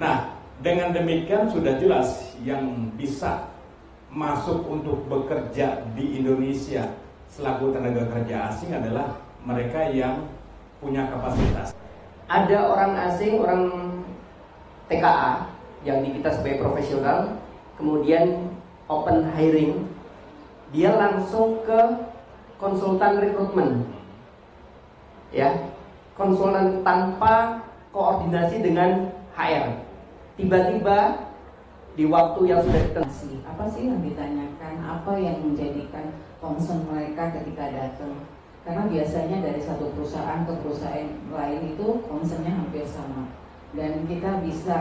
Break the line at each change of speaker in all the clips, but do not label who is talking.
Nah, dengan demikian sudah jelas yang bisa masuk untuk bekerja di Indonesia selaku tenaga kerja asing adalah mereka yang punya kapasitas.
Ada orang asing, orang TKA yang di kita sebagai profesional, kemudian open hiring, dia langsung ke konsultan rekrutmen, ya, konsultan tanpa koordinasi dengan HR. Tiba-tiba di waktu yang sudah ditentukan,
apa sih yang ditanyakan, apa yang menjadikan concern mereka ketika datang? Karena biasanya dari satu perusahaan ke perusahaan lain itu concernnya hampir sama, dan kita bisa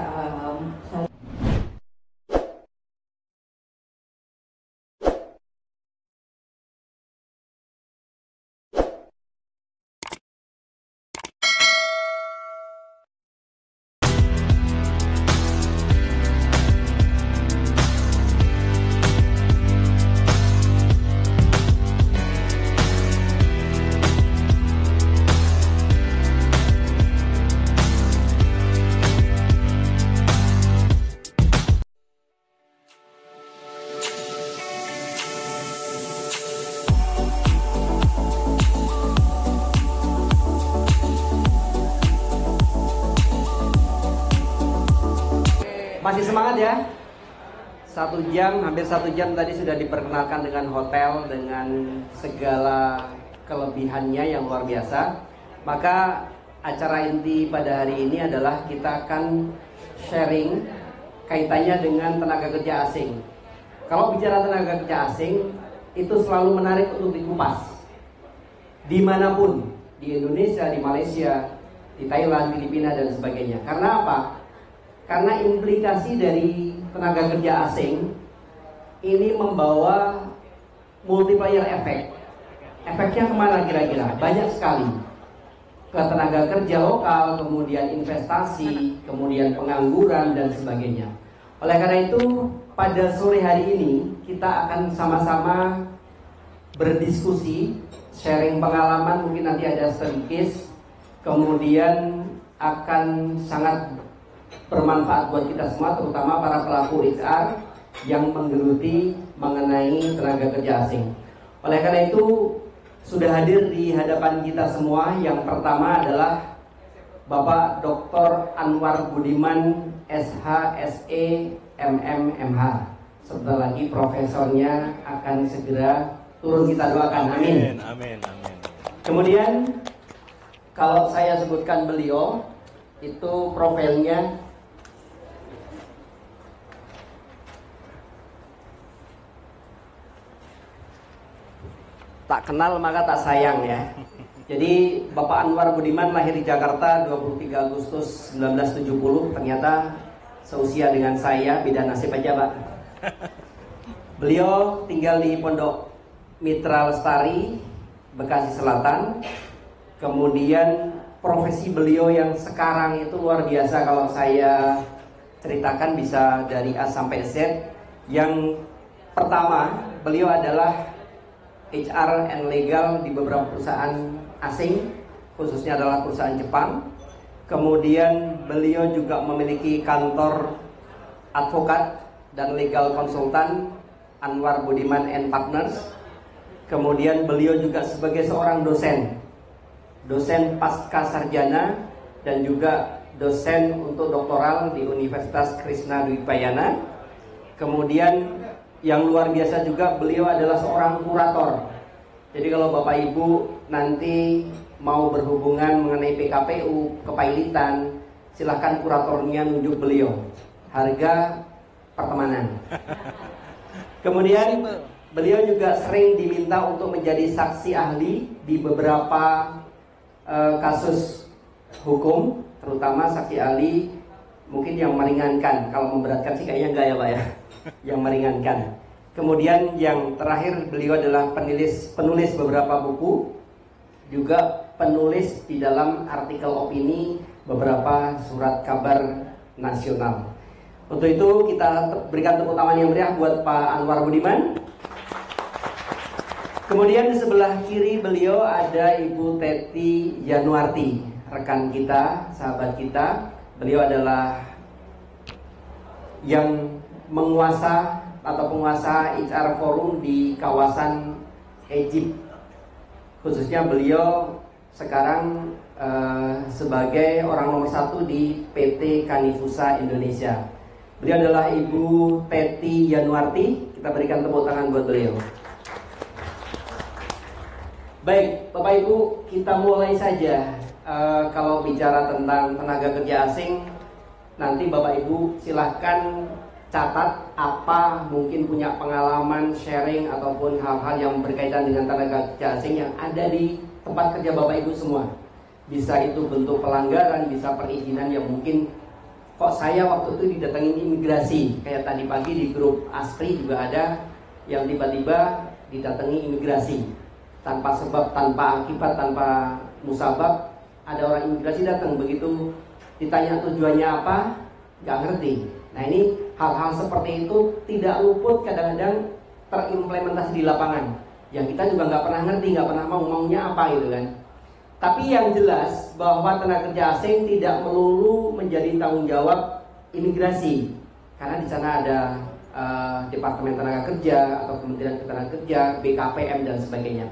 masih semangat ya. 1 jam, hampir 1 jam tadi sudah diperkenalkan dengan hotel, dengan segala kelebihannya yang luar biasa. Maka acara inti pada hari ini adalah kita akan sharing kaitannya dengan tenaga kerja asing. Kalau bicara tenaga kerja asing, itu selalu menarik untuk dikupas. Dimanapun, di Indonesia, di Malaysia, di Thailand, Filipina, dan sebagainya. Karena apa? Karena implikasi dari tenaga kerja asing ini membawa multiplier efek. Efeknya kemana kira-kira? Banyak sekali. Ke tenaga kerja lokal, kemudian investasi, kemudian pengangguran, dan sebagainya. Oleh karena itu, pada sore hari ini kita akan sama-sama berdiskusi, sharing pengalaman, mungkin nanti ada study case, kemudian akan sangat bermanfaat buat kita semua, terutama para pelaku HR yang menggeluti mengenai tenaga kerja asing. Oleh karena itu, sudah hadir di hadapan kita semua. Yang pertama adalah Bapak Dr. Anwar Budiman, SH, SE, MM, MH. Sebentar lagi profesornya akan segera turun, kita doakan. Amin.
Amin, amin.
Kemudian kalau saya sebutkan beliau, itu profilnya tak kenal maka tak sayang ya. Jadi Bapak Anwar Budiman lahir di Jakarta 23 Agustus 1970. Ternyata seusia dengan saya, beda nasib aja Pak. Beliau tinggal di Pondok Mitra Lestari, Bekasi Selatan. Kemudian profesi beliau yang sekarang itu luar biasa, kalau saya ceritakan bisa dari A sampai Z. Yang pertama, beliau adalah HR and legal di beberapa perusahaan asing, khususnya adalah perusahaan Jepang. Kemudian beliau juga memiliki kantor advokat dan legal konsultan, Anwar Budiman and Partners. Kemudian beliau juga sebagai seorang dosen pasca sarjana dan juga dosen untuk doktoral di Universitas Krishna Dwipayana. Kemudian yang luar biasa juga, beliau adalah seorang kurator. Jadi kalau Bapak Ibu nanti mau berhubungan mengenai PKPU, kepailitan, silahkan kuratornya nunjuk beliau. Harga pertemanan. Kemudian beliau juga sering diminta untuk menjadi saksi ahli di beberapa kasus hukum, terutama saksi ahli mungkin yang meringankan. Kalau memberatkan sih kayaknya enggak ya Pak ya. Yang meringankan. Kemudian yang terakhir, beliau adalah penulis beberapa buku, juga penulis di dalam artikel opini beberapa surat kabar nasional. Untuk itu kita berikan tepuk tangan yang meriah buat Pak Anwar Budiman. Kemudian di sebelah kiri beliau ada Ibu Teti Januarti, rekan kita, sahabat kita. Beliau adalah yang menguasa atau penguasa HR Forum di kawasan Egypt. Khususnya beliau sekarang sebagai orang nomor 1 di PT Kanifusa Indonesia. Beliau adalah Ibu Teti Yanuarti. Kita berikan tepuk tangan buat beliau. Baik, Bapak Ibu, kita mulai saja. Kalau bicara tentang tenaga kerja asing, nanti Bapak Ibu silahkan catat apa mungkin punya pengalaman sharing ataupun hal-hal yang berkaitan dengan tenaga kerja asing yang ada di tempat kerja Bapak Ibu semua. Bisa itu bentuk pelanggaran, bisa perizinan yang mungkin kok saya waktu itu didatengin imigrasi. Kayak tadi pagi di grup ASPRI juga ada yang tiba-tiba didatangi imigrasi tanpa sebab, tanpa akibat, tanpa musabab. Ada orang imigrasi datang, begitu ditanya tujuannya apa, nggak ngerti. Nah ini hal-hal seperti itu tidak luput kadang-kadang terimplementasi di lapangan. Yang kita juga nggak pernah ngerti, nggak pernah maunya apa gitu kan. Tapi yang jelas bahwa tenaga kerja asing tidak melulu menjadi tanggung jawab imigrasi, karena di sana ada Departemen Tenaga Kerja atau Kementerian Ketenagakerjaan, BKPM dan sebagainya.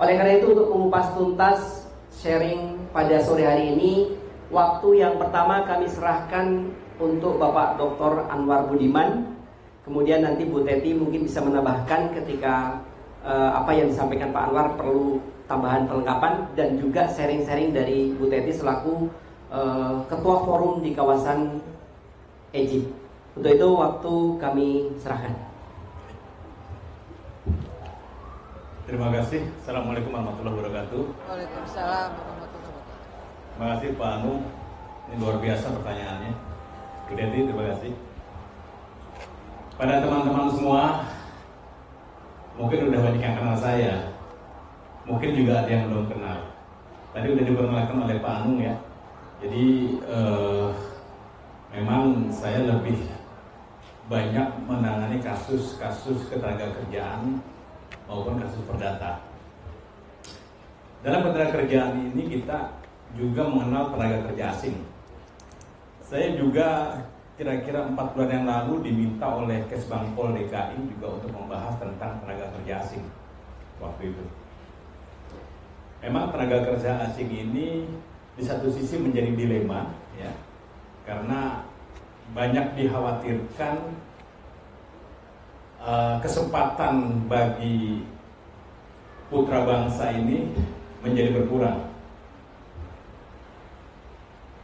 Oleh karena itu, untuk mengupas tuntas sharing pada sore hari ini, waktu yang pertama kami serahkan untuk Bapak Dr. Anwar Budiman. Kemudian nanti Bu Teti mungkin bisa menambahkan ketika apa yang disampaikan Pak Anwar perlu tambahan perlengkapan, dan juga sharing-sharing dari Bu Teti selaku Ketua Forum di kawasan Egypt. Untuk itu waktu kami serahkan.
Terima kasih. Assalamualaikum warahmatullahi wabarakatuh.
Waalaikumsalam warahmatullahi wabarakatuh.
Terima kasih Pak Anu. Ini luar biasa pertanyaannya. Bu Teti, terima kasih. Pada teman-teman semua, mungkin udah banyak yang kenal saya. Mungkin juga ada yang belum kenal. Tadi udah diperkenalkan oleh Pak Anu ya. Jadi memang saya lebih banyak menangani kasus-kasus ketenagakerjaan maupun kasus perdata. Dalam ketenagakerjaan ini kita juga mengenal tenaga kerja asing. Saya juga kira-kira 4 bulan yang lalu diminta oleh Kesbangpol DKI juga untuk membahas tentang tenaga kerja asing waktu itu. Memang tenaga kerja asing ini di satu sisi menjadi dilema ya, karena banyak dikhawatirkan kesempatan bagi putra bangsa ini menjadi berkurang.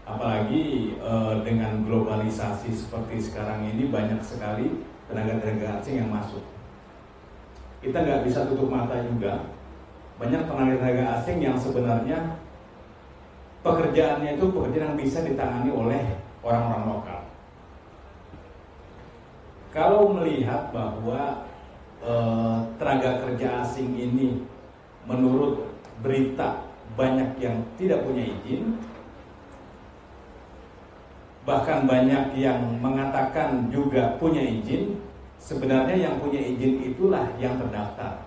Apalagi dengan globalisasi seperti sekarang ini, banyak sekali tenaga-tenaga asing yang masuk. Kita nggak bisa tutup mata juga, banyak tenaga-tenaga asing yang sebenarnya pekerjaannya itu pekerjaan yang bisa ditangani oleh orang-orang lokal. Kalau melihat bahwa tenaga kerja asing ini menurut berita banyak yang tidak punya izin, bahkan banyak yang mengatakan juga punya izin, sebenarnya yang punya izin itulah yang terdaftar.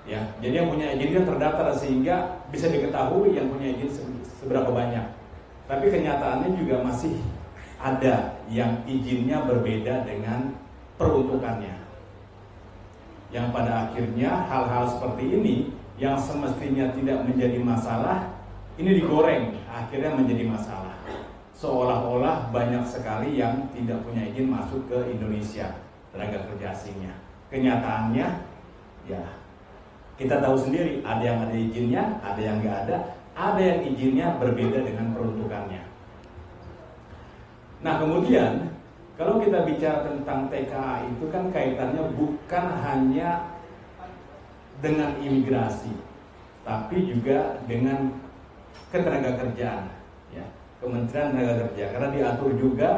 Ya, jadi yang punya izin kan terdaftar sehingga bisa diketahui yang punya izin seberapa banyak. Tapi kenyataannya juga masih ada yang izinnya berbeda dengan peruntukannya. Yang pada akhirnya hal-hal seperti ini yang semestinya tidak menjadi masalah, ini digoreng, akhirnya menjadi masalah. Seolah-olah banyak sekali yang tidak punya izin masuk ke Indonesia, tenaga kerja asingnya. Kenyataannya, ya kita tahu sendiri, ada yang ada izinnya, ada yang nggak ada yang izinnya berbeda dengan peruntukannya. Nah kemudian, kalau kita bicara tentang TKA itu kan kaitannya bukan hanya dengan imigrasi, tapi juga dengan ketenagakerjaan, ya, Kementerian Tenaga Kerja, karena diatur juga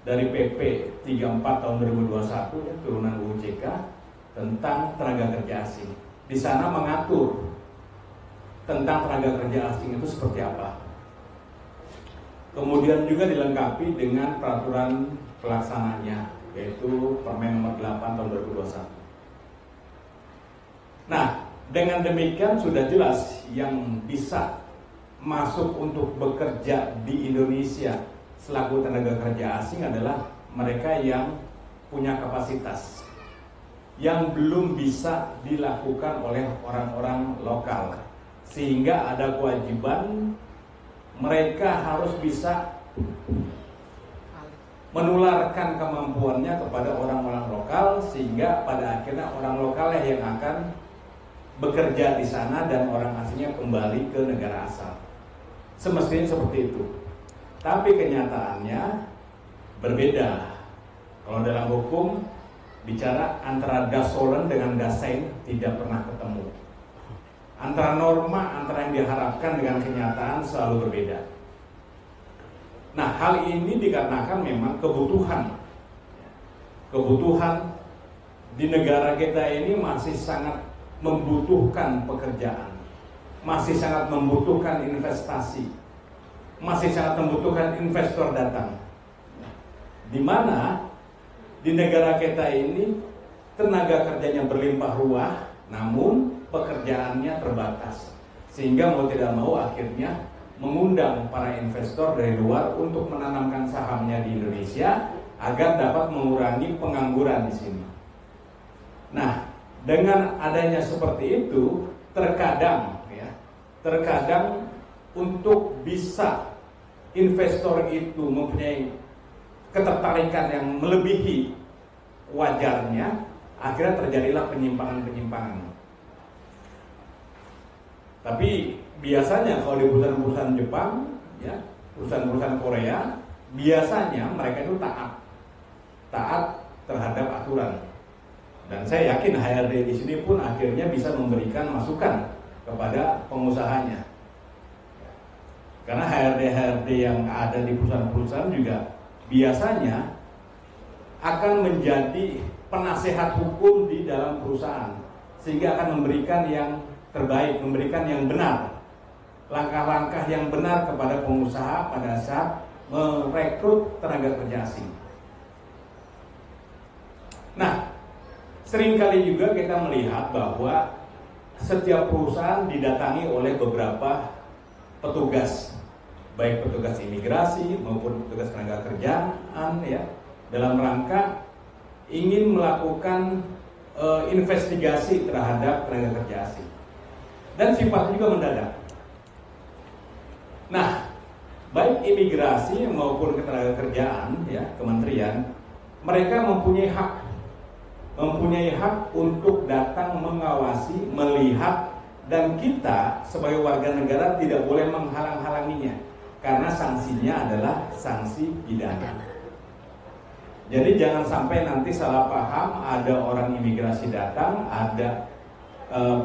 dari PP 34 tahun 2021 ya, turunan UU CK tentang tenaga kerja asing. Di sana mengatur tentang tenaga kerja asing itu seperti apa. Kemudian juga dilengkapi dengan peraturan pelaksananya, yaitu Permen nomor 8 tahun 2021. Nah, dengan demikian sudah jelas yang bisa masuk untuk bekerja di Indonesia selaku tenaga kerja asing adalah mereka yang punya kapasitas yang belum bisa dilakukan oleh orang-orang lokal, sehingga ada kewajiban mereka harus bisa menularkan kemampuannya kepada orang-orang lokal, sehingga pada akhirnya orang lokal yang akan bekerja di sana dan orang asingnya kembali ke negara asal. Semestinya seperti itu. Tapi kenyataannya berbeda. Kalau dalam hukum bicara antara dasolen dengan dasein tidak pernah ketemu. Antara norma, antara yang diharapkan dengan kenyataan selalu berbeda. Nah, hal ini dikarenakan memang kebutuhan di negara kita ini masih sangat membutuhkan pekerjaan, masih sangat membutuhkan investasi, masih sangat membutuhkan investor datang. Di mana di negara kita ini tenaga kerjanya berlimpah ruah, namun pekerjaannya terbatas, sehingga mau tidak mau akhirnya mengundang para investor dari luar untuk menanamkan sahamnya di Indonesia agar dapat mengurangi pengangguran di sini. Nah, dengan adanya seperti itu, terkadang untuk bisa investor itu mempunyai ketertarikan yang melebihi wajarnya, akhirnya terjadilah penyimpangan-penyimpangan. Tapi biasanya kalau di perusahaan-perusahaan Jepang, ya, perusahaan-perusahaan Korea, biasanya mereka itu taat terhadap aturan. Dan saya yakin HRD di sini pun akhirnya bisa memberikan masukan kepada pengusahanya. Karena HRD yang ada di perusahaan-perusahaan juga biasanya akan menjadi penasehat hukum di dalam perusahaan, sehingga akan memberikan yang terbaik, memberikan yang benar, langkah-langkah yang benar kepada pengusaha pada saat merekrut tenaga kerja asing. Nah, seringkali juga kita melihat bahwa setiap perusahaan didatangi oleh beberapa petugas, baik petugas imigrasi maupun petugas tenaga kerjaan, ya, dalam rangka ingin melakukan investigasi terhadap tenaga kerja asing, dan sifatnya juga mendadak. Nah, baik imigrasi maupun ketenaga kerjaan, ya, kementerian, mereka mempunyai hak untuk datang mengawasi, melihat, dan kita sebagai warga negara tidak boleh menghalang-halanginya, karena sanksinya adalah sanksi pidana. Jadi jangan sampai nanti salah paham, ada orang imigrasi datang, ada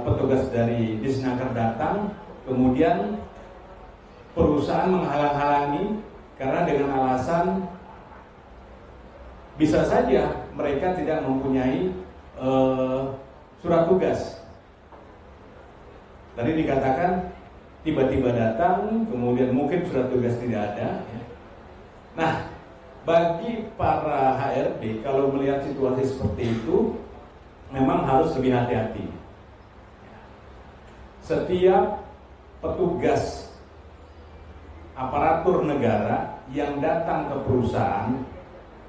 petugas dari Disnaker datang, kemudian perusahaan menghalang-halangi karena dengan alasan bisa saja mereka tidak mempunyai surat tugas. Tadi dikatakan tiba-tiba datang, kemudian mungkin surat tugas tidak ada. Nah, bagi para HRD kalau melihat situasi seperti itu, memang harus lebih hati-hati. Setiap petugas aparatur negara yang datang ke perusahaan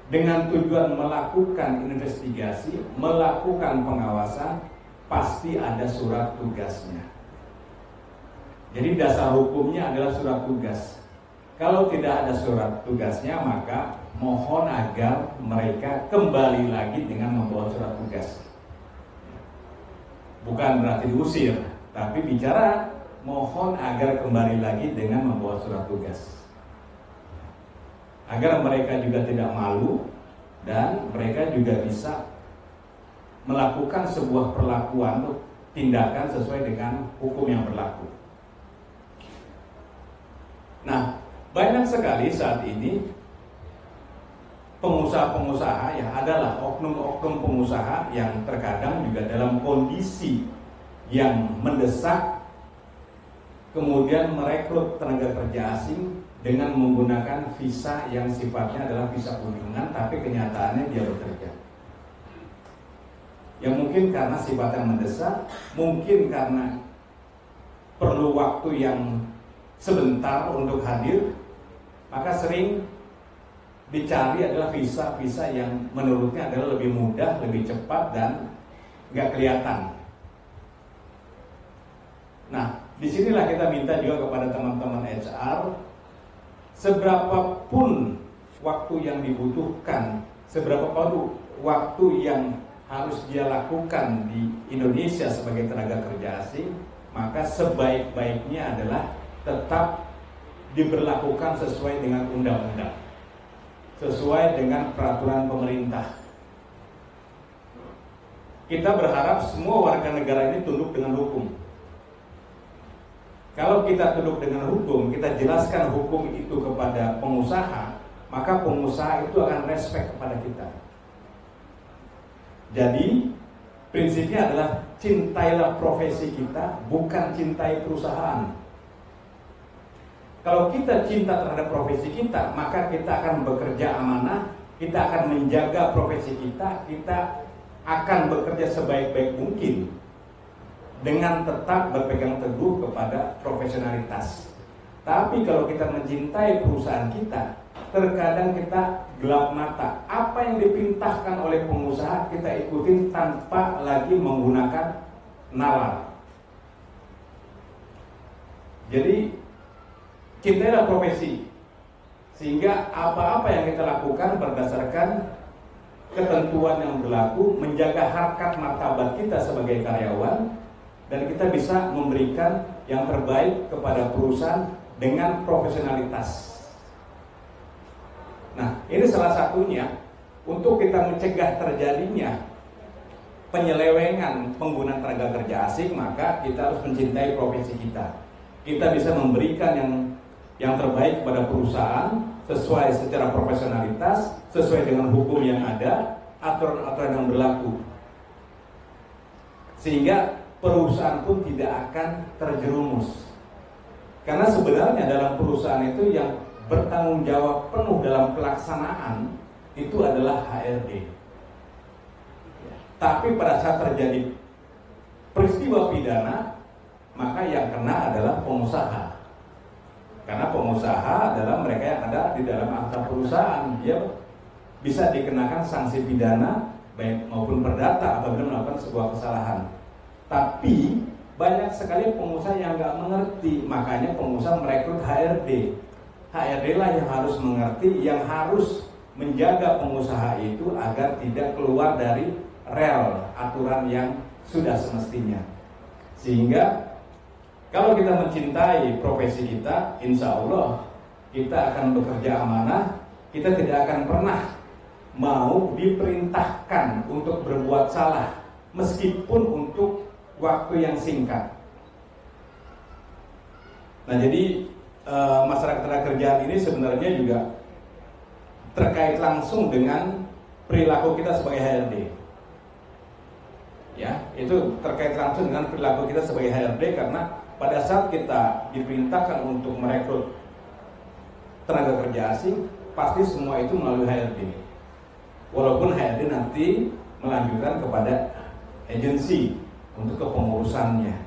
dengan tujuan melakukan investigasi, melakukan pengawasan, pasti ada surat tugasnya. Jadi dasar hukumnya adalah surat tugas. Kalau tidak ada surat tugasnya, maka mohon agar mereka kembali lagi dengan membawa surat tugas. Bukan berarti diusir, tapi bicara mohon agar kembali lagi dengan membawa surat tugas, agar mereka juga tidak malu dan mereka juga bisa melakukan sebuah perlakuan, tindakan sesuai dengan hukum yang berlaku. Nah, banyak sekali saat ini pengusaha-pengusaha, ya, adalah oknum-oknum pengusaha yang terkadang juga dalam kondisi yang mendesak kemudian merekrut tenaga kerja asing dengan menggunakan visa yang sifatnya adalah visa kunjungan, tapi kenyataannya dia bekerja. Yang mungkin karena sifatnya mendesak, mungkin karena perlu waktu yang sebentar untuk hadir, maka sering dicari adalah visa-visa yang menurutnya adalah lebih mudah, lebih cepat, dan nggak kelihatan. Nah, disinilah kita minta juga kepada teman-teman HR, seberapapun waktu yang dibutuhkan, seberapapun waktu yang harus dia lakukan di Indonesia sebagai tenaga kerja asing, maka sebaik-baiknya adalah tetap diberlakukan sesuai dengan undang-undang, sesuai dengan peraturan pemerintah. Kita berharap semua warga negara ini tunduk dengan hukum. Kalau kita tunduk dengan hukum, kita jelaskan hukum itu kepada pengusaha, maka pengusaha itu akan respect kepada kita. Jadi prinsipnya adalah cintailah profesi kita, bukan cintai perusahaan. Kalau kita cinta terhadap profesi kita, maka kita akan bekerja amanah, kita akan menjaga profesi kita, kita akan bekerja sebaik-baik mungkin dengan tetap berpegang teguh kepada profesionalitas. Tapi kalau kita mencintai perusahaan kita, terkadang kita gelap mata. Apa yang dipintahkan oleh pengusaha kita ikutin tanpa lagi menggunakan nalar. Jadi cintailah profesi, sehingga apa-apa yang kita lakukan berdasarkan ketentuan yang berlaku, menjaga harkat martabat kita sebagai karyawan, dan kita bisa memberikan yang terbaik kepada perusahaan dengan profesionalitas. Nah, ini salah satunya untuk kita mencegah terjadinya penyelewengan penggunaan tenaga kerja asing, maka kita harus mencintai profesi kita. Kita bisa memberikan yang terbaik kepada perusahaan sesuai secara profesionalitas, sesuai dengan hukum yang ada, aturan-aturan yang berlaku, sehingga perusahaan pun tidak akan terjerumus. Karena sebenarnya dalam perusahaan itu yang bertanggung jawab penuh dalam pelaksanaan itu adalah HRD. Tapi pada saat terjadi peristiwa pidana, maka yang kena adalah pengusaha. Karena pengusaha adalah mereka yang ada di dalam akta perusahaan. Dia bisa dikenakan sanksi pidana baik maupun perdata apabila melakukan sebuah kesalahan. Tapi banyak sekali pengusaha yang nggak mengerti, makanya pengusaha merekrut HRD. HRD lah yang harus mengerti, yang harus menjaga pengusaha itu agar tidak keluar dari rel aturan yang sudah semestinya. Sehingga kalau kita mencintai profesi kita, insya Allah kita akan bekerja amanah. Kita tidak akan pernah mau diperintahkan untuk berbuat salah, meskipun untuk waktu yang singkat. Nah, jadi masyarakat tenaga kerjaan ini sebenarnya juga terkait langsung dengan perilaku kita sebagai HRD. Ya, itu terkait langsung dengan perilaku kita sebagai HRD, karena pada saat kita diperintahkan untuk merekrut tenaga kerja asing, pasti semua itu melalui HRD. Walaupun HRD nanti melanjutkan kepada agensi untuk kepengurusannya.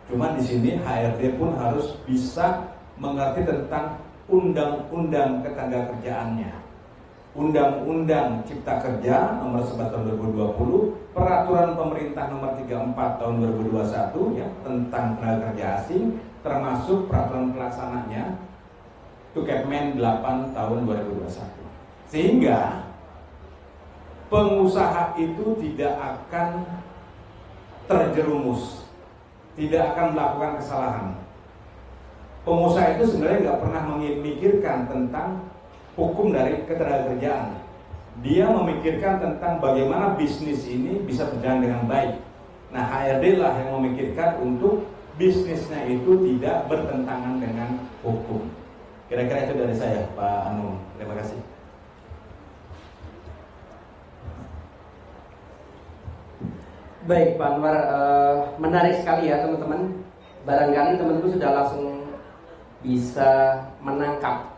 Cuma di sini HRD pun harus bisa mengerti tentang undang-undang ketenaga kerjaannya. Undang-Undang Cipta Kerja nomor 11 tahun 2020, peraturan pemerintah nomor 34 tahun 2021 ya tentang tenaga kerja asing, termasuk peraturan pelaksananya itu Kepmen 8 tahun 2021. Sehingga pengusaha itu tidak akan terjerumus, tidak akan melakukan kesalahan. Pengusaha itu sebenarnya nggak pernah memikirkan tentang hukum dari ketenagakerjaan. Dia memikirkan tentang bagaimana bisnis ini bisa berjalan dengan baik. Nah, HRD lah yang memikirkan untuk bisnisnya itu tidak bertentangan dengan hukum. Kira-kira itu dari saya, Pak Anu. Terima kasih.
Baik, Pak Anwar, menarik sekali ya teman-teman. Barangkali teman-teman sudah langsung bisa menangkap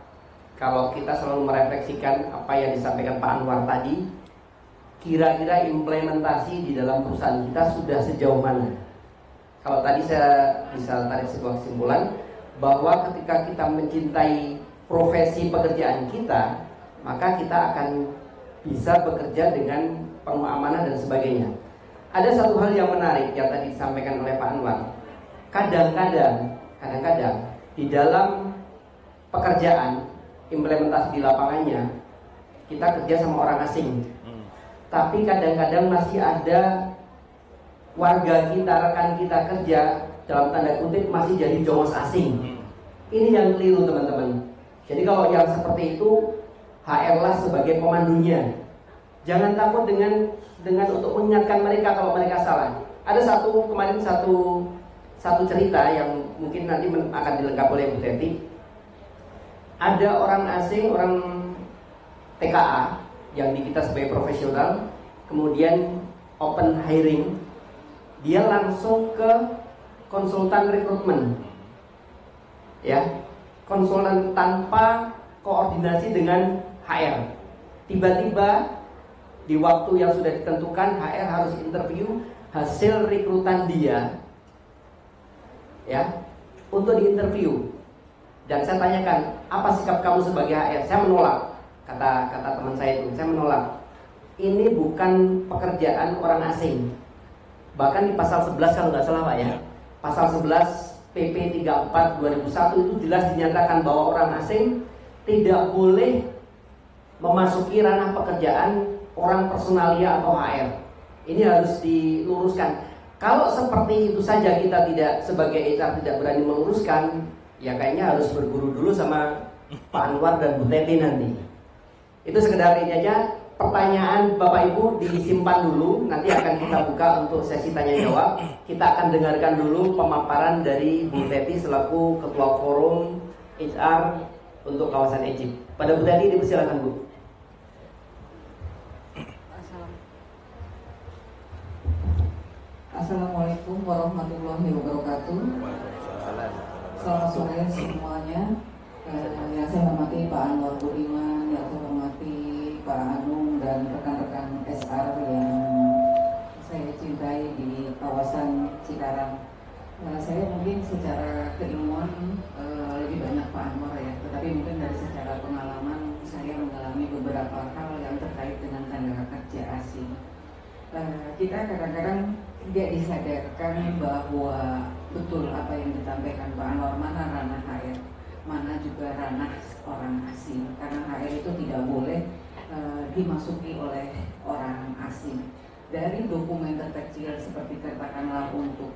kalau kita selalu merefleksikan apa yang disampaikan Pak Anwar tadi, kira-kira implementasi di dalam perusahaan kita sudah sejauh mana. Kalau tadi saya bisa tarik sebuah kesimpulan bahwa ketika kita mencintai profesi pekerjaan kita, maka kita akan bisa bekerja dengan penuh amanah dan sebagainya. Ada satu hal yang menarik yang tadi disampaikan oleh Pak Anwar. Kadang-kadang di dalam pekerjaan, implementasi di lapangannya, kita kerja sama orang asing. Tapi kadang-kadang masih ada warga kita, rekan kita kerja, dalam tanda kutip masih jadi jongos asing. Ini yang keliru teman-teman. Jadi kalau yang seperti itu, HR lah sebagai pemandunya. Jangan takut dengan untuk mengingatkan mereka kalau mereka salah. Ada kemarin satu cerita yang mungkin nanti akan dilengkapi oleh Bu Teti. Ada orang asing, orang TKA yang di kita sebagai profesional, kemudian open hiring, dia langsung ke konsultan rekrutmen, ya, konsultan tanpa koordinasi dengan HR. Tiba-tiba di waktu yang sudah ditentukan, HR harus interview hasil rekrutan dia, ya, untuk diinterview. Dan saya tanyakan, apa sikap kamu sebagai HR? Saya menolak, kata teman saya itu, saya menolak. Ini bukan pekerjaan orang asing. Bahkan di pasal 11 kalau nggak salah Pak ya, pasal 11 PP 34 2001 itu jelas dinyatakan bahwa orang asing tidak boleh memasuki ranah pekerjaan orang personalia atau HR. Ini harus diluruskan. Kalau seperti itu saja kita tidak sebagai HR tidak berani meluruskan, ya kayaknya harus berguru dulu sama Pak Anwar dan Bu Teti nanti. Itu sekedar ini aja. Pertanyaan Bapak Ibu disimpan dulu, nanti akan kita buka untuk sesi tanya jawab. Kita akan dengarkan dulu pemaparan dari Bu Teti selaku Ketua Forum HR untuk kawasan Egypt. Pada Bu Teti dipersilakan Bu.
Assalamualaikum warahmatullahi wabarakatuh. Selamat sore semuanya. Yang saya hormati Pak Anwar Budiman, yang saya hormati Pak Anung dan rekan-rekan SR yang saya cintai di kawasan Cikarang. Saya mungkin secara keilmuan lebih banyak Pak Anwar ya, tetapi mungkin dari secara pengalaman saya mengalami beberapa hal yang terkait dengan tenaga kerja asing. Kita kadang-kadang tidak disadarkan bahwa betul apa yang disampaikan Pak Anwar, mana ranah HR, mana juga ranah orang asing. Karena HR itu tidak boleh dimasuki oleh orang asing. Dari dokumen terkecil seperti katakanlah untuk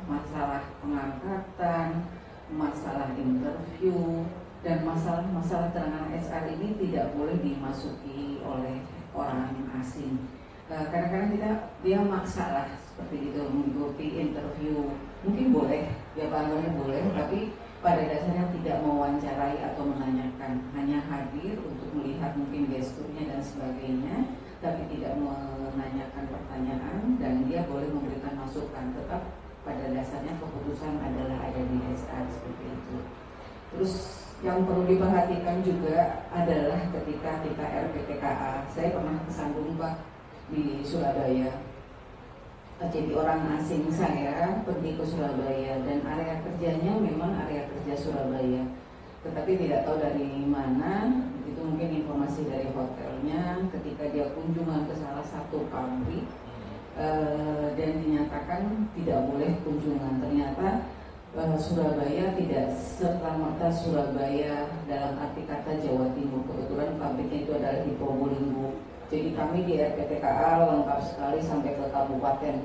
masalah pengangkatan, masalah interview, dan masalah terangan SR ini tidak boleh dimasuki oleh orang asing. Kadang-kadang dia maksa lah seperti itu mengikuti interview, mungkin boleh ya Pak Anwar boleh, tapi pada dasarnya tidak mewawancarai atau menanyakan, hanya hadir untuk melihat mungkin gesturnya dan sebagainya, tapi tidak menanyakan pertanyaan, dan dia boleh memberikan masukan. Tetap pada dasarnya keputusan adalah ada di SR seperti itu. Terus yang perlu diperhatikan juga adalah ketika kita RPTKA, saya pernah kesandung Pak di Surabaya. Jadi orang asing saya pergi ke Surabaya dan area kerjanya memang area kerja Surabaya, tetapi tidak tahu dari mana, itu mungkin informasi dari hotelnya ketika dia kunjungan ke salah satu pabrik dan dinyatakan tidak boleh kunjungan. Ternyata Surabaya tidak serta-merta Surabaya dalam arti kata Jawa Timur, kebetulan pabriknya itu adalah di Probolinggo. Jadi kami di RPTKA lengkap sekali sampai ke kabupaten.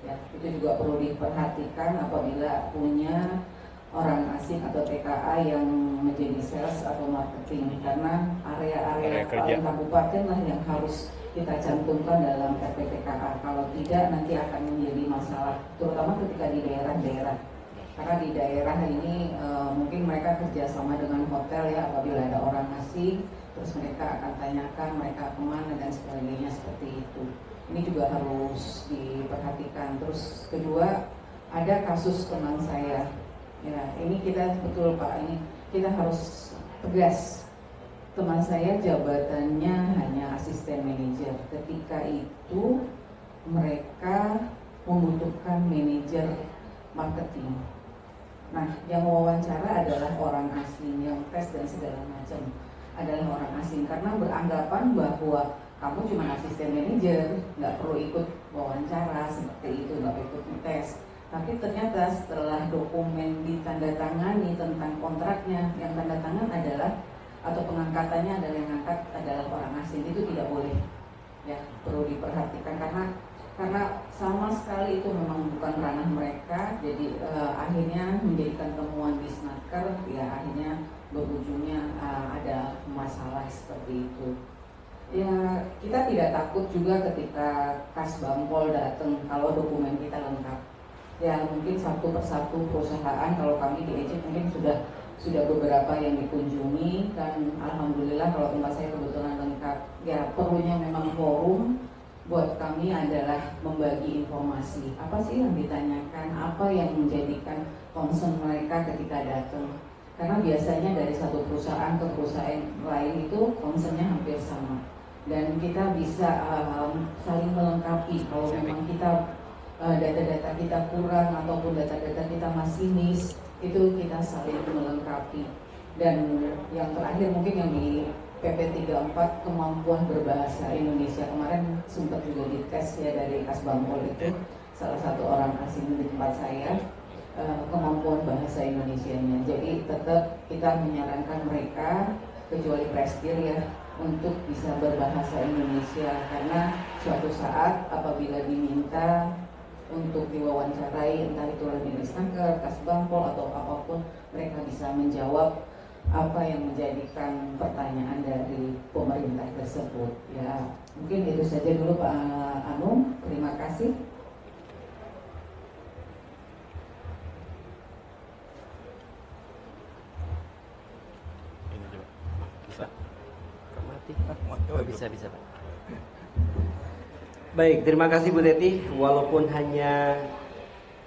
Ya, itu juga perlu diperhatikan apabila punya orang asing atau TKA yang menjadi sales atau marketing, karena area-area paling kabupaten lah yang harus kita cantumkan dalam RPTKA. Kalau tidak nanti akan menjadi masalah, terutama ketika di daerah-daerah. Karena di daerah ini mungkin mereka kerjasama dengan hotel ya, apabila ada orang asing, terus mereka akan tanyakan mereka kemana dan sebagainya seperti itu. Ini juga harus diperhatikan. Terus kedua, ada kasus teman saya. Ya, ini kita betul Pak, ini kita harus tegas. Teman saya jabatannya hanya asisten manajer. Ketika itu mereka membutuhkan manajer marketing. Nah, yang wawancara adalah orang asing, yang tes dan segala macam adalah orang asing karena beranggapan bahwa kamu cuma asisten manajer, nggak perlu ikut wawancara seperti itu, nggak perlu ikut tes. Tapi ternyata setelah dokumen ditandatangani tentang kontraknya, yang tanda tangan adalah atau pengangkatannya adalah yang angkat adalah orang asing, itu tidak boleh, ya perlu diperhatikan karena sama sekali itu memang bukan ranah mereka. Jadi akhirnya menjadikan temuan di Snaker, ya akhirnya berujungnya ada masalah seperti itu. Ya kita tidak takut juga ketika Kas Bampol datang kalau dokumen kita lengkap. Ya mungkin satu persatu perusahaan, kalau kami di Egypt mungkin sudah beberapa yang dikunjungi dan alhamdulillah kalau tempat saya kebetulan lengkap. Ya perlunya memang forum buat kami adalah membagi informasi. Apa sih yang ditanyakan, apa yang menjadikan concern mereka ketika datang. Karena biasanya dari satu perusahaan ke perusahaan lain itu concernnya hampir sama. Dan kita bisa saling melengkapi kalau memang kita data-data kita kurang ataupun data-data kita masih miss, itu kita saling melengkapi. Dan yang terakhir mungkin yang di PP34 kemampuan berbahasa Indonesia, kemarin sempat juga dites ya dari Kas Bampol itu salah satu orang asing di tempat saya, kemampuan bahasa Indonesianya. Jadi tetap kita menyarankan mereka kecuali prestir ya untuk bisa berbahasa Indonesia, karena suatu saat apabila diminta untuk diwawancarai, entah itu lagi di Snaker, Kas Bampol atau apapun, mereka bisa menjawab apa yang menjadikan pertanyaan dari pemerintah tersebut. Ya mungkin itu saja dulu Pak Anung, terima kasih.
Ini coba bisa
mati Pak. Bisa Pak. Baik, terima kasih Bu Teti. Walaupun hanya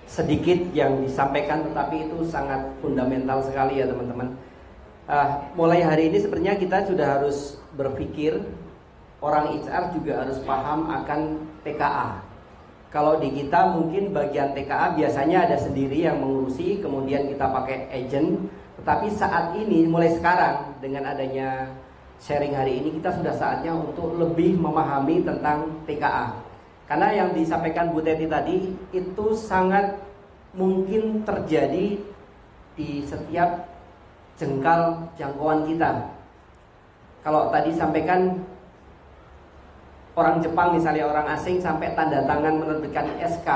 sedikit yang disampaikan, tetapi itu sangat fundamental sekali ya teman-teman. Mulai hari ini sebenarnya kita sudah harus berpikir, orang HR juga harus paham akan TKA. Kalau di kita mungkin bagian TKA biasanya ada sendiri yang mengurusi, kemudian kita pakai agent. Tetapi saat ini, mulai sekarang dengan adanya sharing hari ini, kita sudah saatnya untuk lebih memahami tentang TKA. Karena yang disampaikan Bu Teti tadi itu sangat mungkin terjadi di setiap jangkauan kita. Kalau tadi sampaikan orang Jepang misalnya, orang asing sampai tanda tangan menerbitkan SK,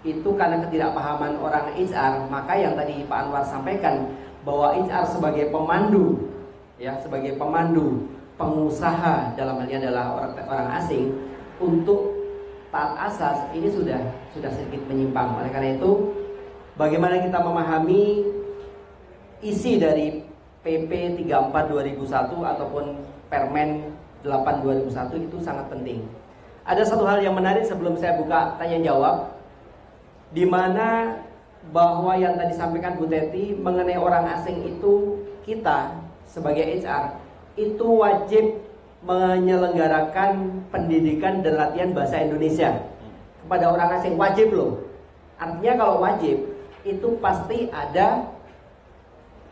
itu karena ketidakpahaman orang HR. Maka yang tadi Pak Anwar sampaikan bahwa HR sebagai pemandu, ya sebagai pemandu pengusaha dalam hal ini adalah orang asing untuk taat asas, ini sudah sedikit menyimpang. Oleh karena itu, bagaimana kita memahami isi dari PP 34 2001 ataupun Permen 8 2001 itu sangat penting. Ada satu hal yang menarik sebelum saya buka tanya jawab, di mana bahwa yang tadi sampaikan Bu Teti mengenai orang asing itu, kita sebagai HR itu wajib menyelenggarakan pendidikan dan latihan bahasa Indonesia kepada orang asing. Wajib loh. Artinya kalau wajib itu pasti ada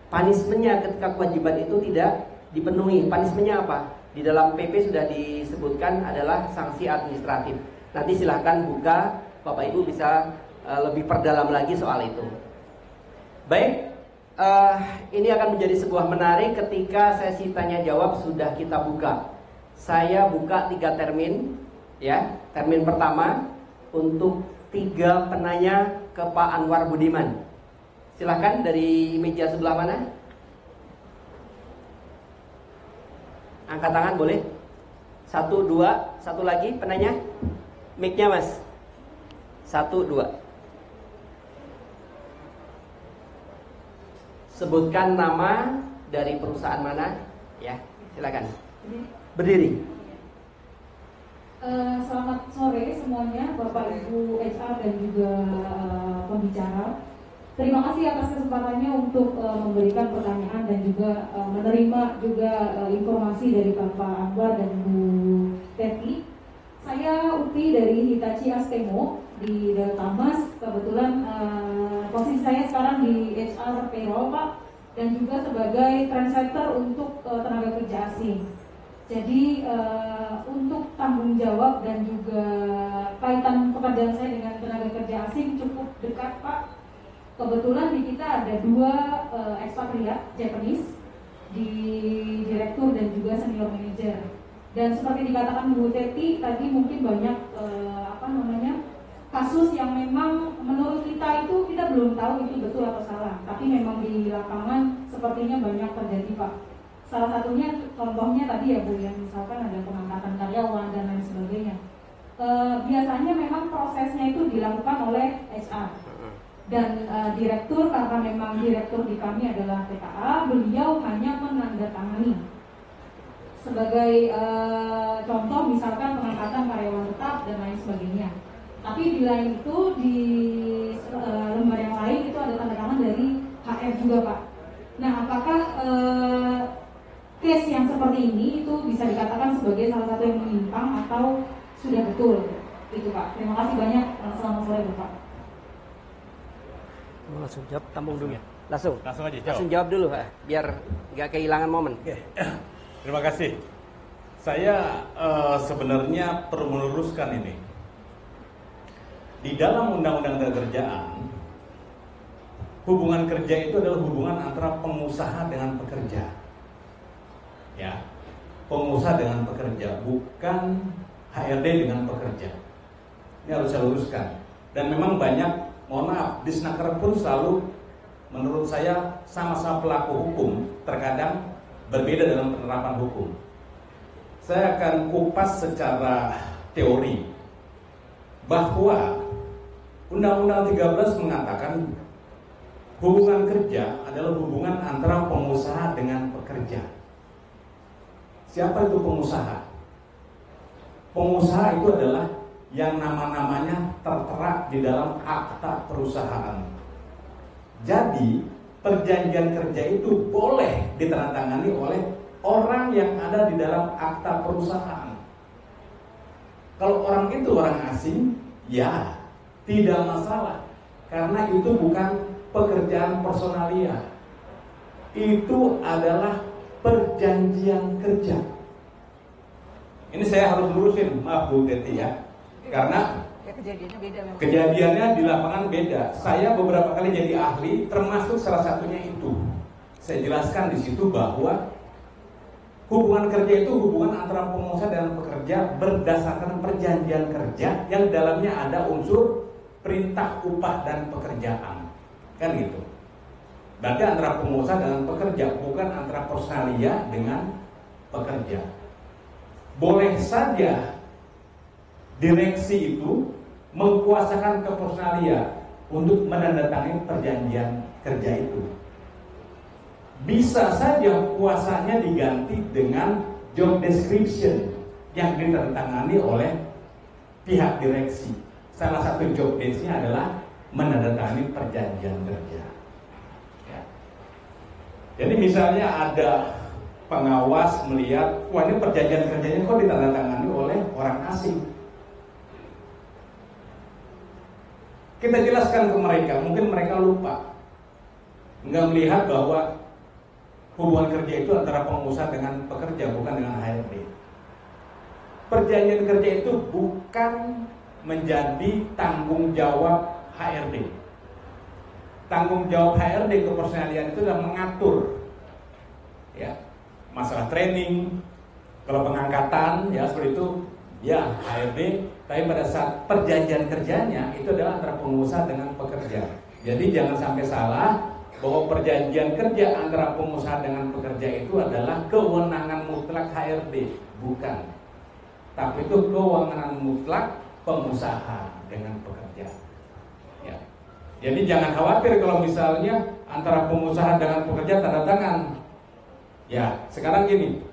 punishment-nya ketika kewajiban itu tidak dipenuhi. Punishment-nya apa? Di dalam PP sudah disebutkan adalah sanksi administratif. Nanti silahkan buka, Bapak Ibu bisa lebih perdalam lagi soal itu. Baik, ini akan menjadi sebuah menarik ketika sesi tanya jawab sudah kita buka. Saya buka 3 termin, ya. Termin pertama untuk 3 penanya ke Pak Anwar Budiman. Silahkan dari meja sebelah mana? Angkat tangan boleh. 1, 2, satu lagi penanya. Mic-nya Mas. 1, 2. Sebutkan nama dari perusahaan mana, ya. Silakan. Berdiri.
Selamat sore semuanya, Bapak Ibu HR dan juga pembicara. Terima kasih atas kesempatannya untuk memberikan pertanyaan dan juga menerima juga informasi dari Bapak Anwar dan Bu Teti. Saya Uti dari Hitachi Astemo. di Deltamas. Kebetulan posisi saya sekarang di HR payroll Pak, dan juga sebagai translator untuk tenaga kerja asing. Jadi untuk tanggung jawab dan juga kaitan pekerjaan saya dengan tenaga kerja asing cukup dekat Pak. Kebetulan di kita ada 2 ekspatriat Japanese di direktur dan juga senior manager. Dan seperti dikatakan Bu Teti tadi, mungkin banyak kasus yang memang menurut kita itu kita belum tahu itu betul atau salah, tapi memang di lapangan sepertinya banyak terjadi Pak. Salah satunya contohnya tadi ya Bu, yang misalkan ada pengangkatan karyawan dan lain sebagainya. Biasanya memang prosesnya itu dilakukan oleh HR dan direktur, karena memang direktur di kami adalah TKA, beliau hanya menandatangani. Sebagai contoh misalkan pengangkatan karyawan tetap dan lain sebagainya. Tapi di lain itu, di lembar yang lain itu ada tanda tangan dari HR juga Pak. Nah, apakah case yang seperti ini itu bisa dikatakan sebagai salah satu yang menyimpang atau sudah betul? Itu Pak. Terima kasih banyak. Selamat sore Bapak.
Langsung jawab, tampung dulu. Langsung
Langsung aja jawab.
Langsung jawab dulu Pak, biar nggak kehilangan momen.
Oke. Terima kasih. Saya sebenarnya perlu meluruskan ini. Di dalam Undang-Undang Ketenagakerjaan, hubungan kerja itu adalah hubungan antara pengusaha dengan pekerja. Ya, pengusaha dengan pekerja, bukan HRD dengan pekerja. Ini harus saya luruskan. Dan memang banyak, mohon maaf, Disnaker pun selalu menurut saya sama-sama pelaku hukum, terkadang berbeda dalam penerapan hukum. Saya akan kupas secara teori bahwa Undang-Undang 13 mengatakan hubungan kerja adalah hubungan antara pengusaha dengan pekerja. Siapa itu pengusaha? Pengusaha itu adalah yang nama-namanya tertera di dalam akta perusahaan. Jadi perjanjian kerja itu boleh ditandatangani oleh orang yang ada di dalam akta perusahaan. Kalau orang itu orang asing, ya tidak masalah, karena itu bukan pekerjaan personalia. Itu adalah perjanjian kerja. Ini saya harus lurusin, maaf Bu Teti ya, karena
kejadiannya beda memang.
Kejadiannya di lapangan beda. Saya beberapa kali jadi ahli, termasuk salah satunya itu. Saya jelaskan di situ bahwa hubungan kerja itu hubungan antara pengusaha dan pekerja berdasarkan perjanjian kerja yang dalamnya ada unsur perintah upah dan pekerjaan. Kan gitu. Berarti antara pengusaha dengan pekerja, bukan antara personalia dengan pekerja. Boleh saja direksi itu mengkuasakan kepersonalia untuk menandatangani perjanjian kerja itu. Bisa saja kuasanya diganti dengan job description yang ditandatangani oleh pihak direksi. Salah satu job desk-nya adalah menandatangani perjanjian kerja. Ya. Jadi misalnya ada pengawas melihat, wah ini perjanjian kerjanya kok ditandatangani oleh orang asing. Kita jelaskan ke mereka, mungkin mereka lupa, nggak melihat bahwa hubungan kerja itu antara pengusaha dengan pekerja, bukan dengan HRD. Perjanjian kerja itu bukan menjadi tanggung jawab HRD. Tanggung jawab HRD kepersonalian itu adalah mengatur, ya, masalah training, kalau pengangkatan, ya seperti itu, ya HRD. Tapi pada saat perjanjian kerjanya itu adalah antara pengusaha dengan pekerja. Jadi jangan sampai salah bahwa perjanjian kerja antara pengusaha dengan pekerja itu adalah kewenangan mutlak HRD, bukan. Tapi itu kewenangan mutlak pengusaha dengan pekerja. Ya. Jadi jangan khawatir kalau misalnya antara pengusaha dengan pekerja tanda tangan. Ya, sekarang gini.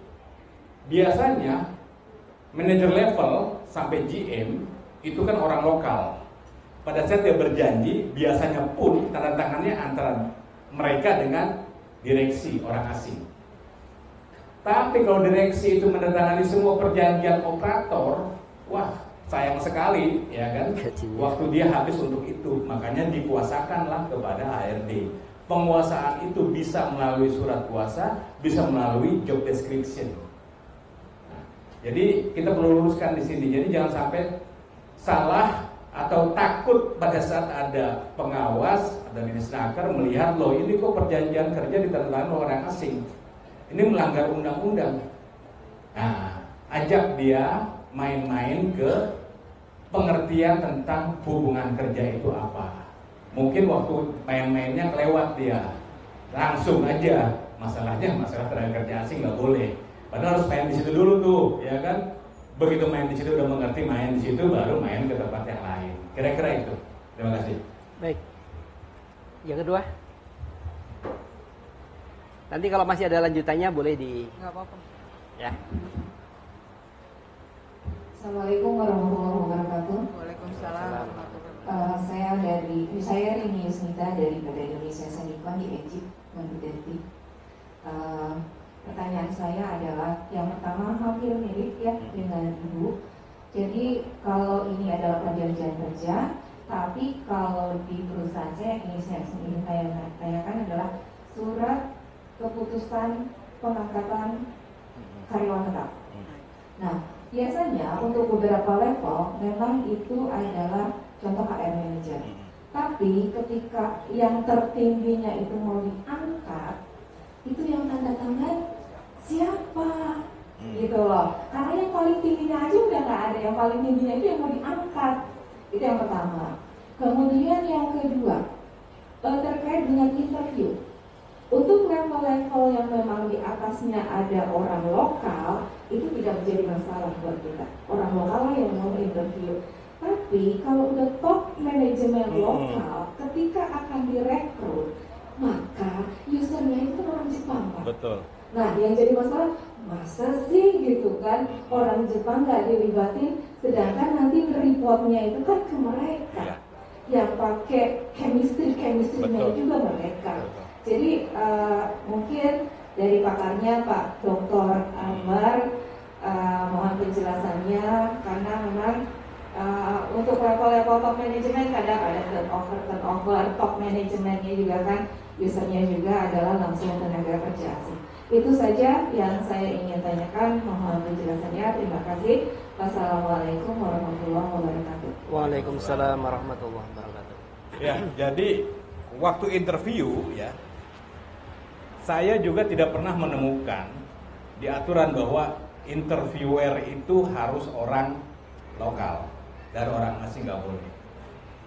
Biasanya manager level sampai GM itu kan orang lokal. Pada saat dia berjanji, biasanya pun tanda tangannya antara mereka dengan direksi orang asing. Tapi kalau direksi itu menandatangani semua perjanjian operator, wah, sayang sekali, ya kan,
Gajinya.
waktu dia habis untuk itu. Makanya dikuasakanlah kepada HRD. Penguasaan itu bisa melalui surat kuasa, bisa melalui job description. Nah, jadi kita perlu luruskan di sini. Jadi jangan sampai salah atau takut pada saat ada pengawas, ada administrator melihat, loh ini kok perjanjian kerja ditandatangani oleh orang asing, ini melanggar undang-undang. Nah, ajak dia main-main ke pengertian tentang hubungan kerja itu apa. Mungkin waktu main-mainnya kelewat dia, langsung aja masalahnya masalah tenaga kerja asing nggak boleh. Padahal harus main di situ dulu tuh, ya kan? Begitu main di situ udah mengerti main di situ, baru main ke tempat yang lain. Kira-kira itu. Terima kasih.
Baik. Yang kedua. Nanti kalau masih ada lanjutannya boleh di
Nggak apa-apa.
ya.
Assalamualaikum warahmatullahi wabarakatuh.
Waalaikumsalam warahmatullahi wabarakatuh.
Saya Rini Yusnita dari Badan Indonesia Senikman di Egypt, Mendeti. Pertanyaan saya adalah yang pertama hampir mirip ya dengan Ibu. Jadi kalau ini adalah perjanjian kerja, tapi kalau di perusahaan saya ini saya ingin tanyakan adalah surat keputusan pengangkatan karyawan tetap. Nah, biasanya untuk beberapa level memang itu adalah contoh HR manager. Tapi ketika yang tertingginya itu mau diangkat, itu yang tanda tangan siapa? Gitu loh. Karena yang paling tingginya aja udah nggak ada, yang paling tingginya itu yang mau diangkat. Itu yang pertama. Kemudian yang kedua, terkait dengan interview. Untuk level-level yang memang di atasnya ada orang lokal, itu tidak menjadi masalah buat kita. Orang lokal yang mau interview. Tapi kalau udah top manajemen lokal, ketika akan direkrut, maka usernya itu orang Jepang, Pak.
Betul.
Nah, yang jadi masalah, masa sih gitu kan, orang Jepang nggak dilibatin, sedangkan nanti reportnya itu kan ke mereka.
Ya.
Yang pakai chemistry-nya
Betul.
juga mereka.
Betul.
Jadi mungkin dari pakarnya Pak Dr. Anwar, mohon penjelasannya karena memang untuk level-level top manajemen kadang ada turnover top manajemennya juga kan, usernya juga adalah langsung tenaga kerja asing. Itu saja yang saya ingin tanyakan, mohon penjelasannya. Terima kasih. Wassalamualaikum warahmatullahi wabarakatuh.
Waalaikumsalam warahmatullahi wabarakatuh.
Ya, jadi waktu interview ya, saya juga tidak pernah menemukan di aturan bahwa interviewer itu harus orang lokal dan orang asing nggak boleh.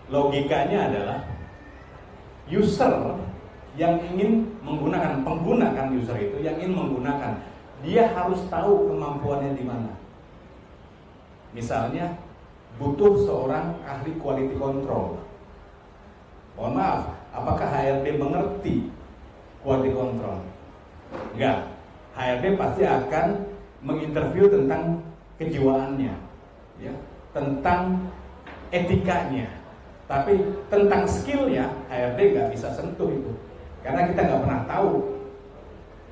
Logikanya adalah user yang ingin menggunakan, pengguna kan user itu yang ingin menggunakan, dia harus tahu kemampuannya di mana. Misalnya butuh seorang ahli quality control. Mohon maaf, apakah HRD mengerti quality control? Enggak. HRD pasti akan menginterview tentang kejiwaannya, ya, tentang etikanya. Tapi tentang skillnya HRD nggak bisa sentuh itu, karena kita nggak pernah tahu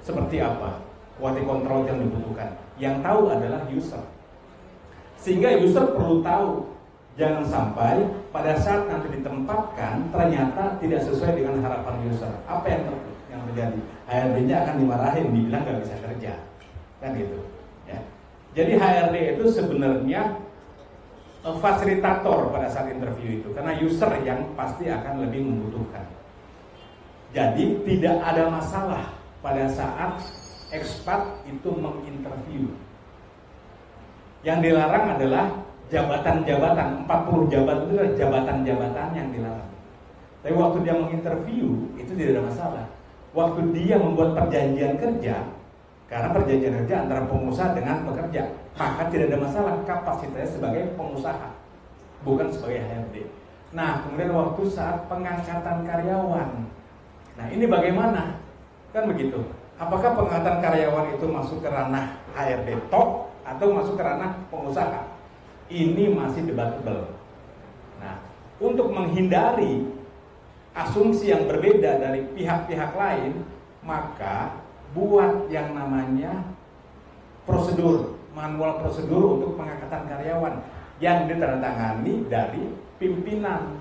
seperti apa quality control yang dibutuhkan. Yang tahu adalah user. Sehingga user perlu tahu, jangan sampai pada saat nanti ditempatkan ternyata tidak sesuai dengan harapan user. Apa yang terjadi? HRD-nya akan dimarahin, dibilang nggak bisa kerja, kan gitu. Ya. Jadi HRD itu sebenarnya fasilitator pada saat interview itu, karena user yang pasti akan lebih membutuhkan. Jadi tidak ada masalah pada saat expat itu menginterview. Yang dilarang adalah jabatan-jabatan, 40 jabatan itu adalah jabatan-jabatan yang dilarang. Tapi waktu dia menginterview itu tidak ada masalah. Waktu dia membuat perjanjian kerja, karena perjanjian kerja antara pengusaha dengan pekerja, maka tidak ada masalah kapasitasnya sebagai pengusaha, bukan sebagai HRD. Nah, kemudian waktu saat pengangkatan karyawan, nah ini bagaimana? Kan begitu. Apakah pengangkatan karyawan itu masuk ke ranah HRD top atau masuk ke ranah pengusaha? Ini masih debatable. Nah, untuk menghindari asumsi yang berbeda dari pihak-pihak lain, maka buat yang namanya prosedur, manual prosedur untuk pengangkatan karyawan. yang ditandatangani dari pimpinan,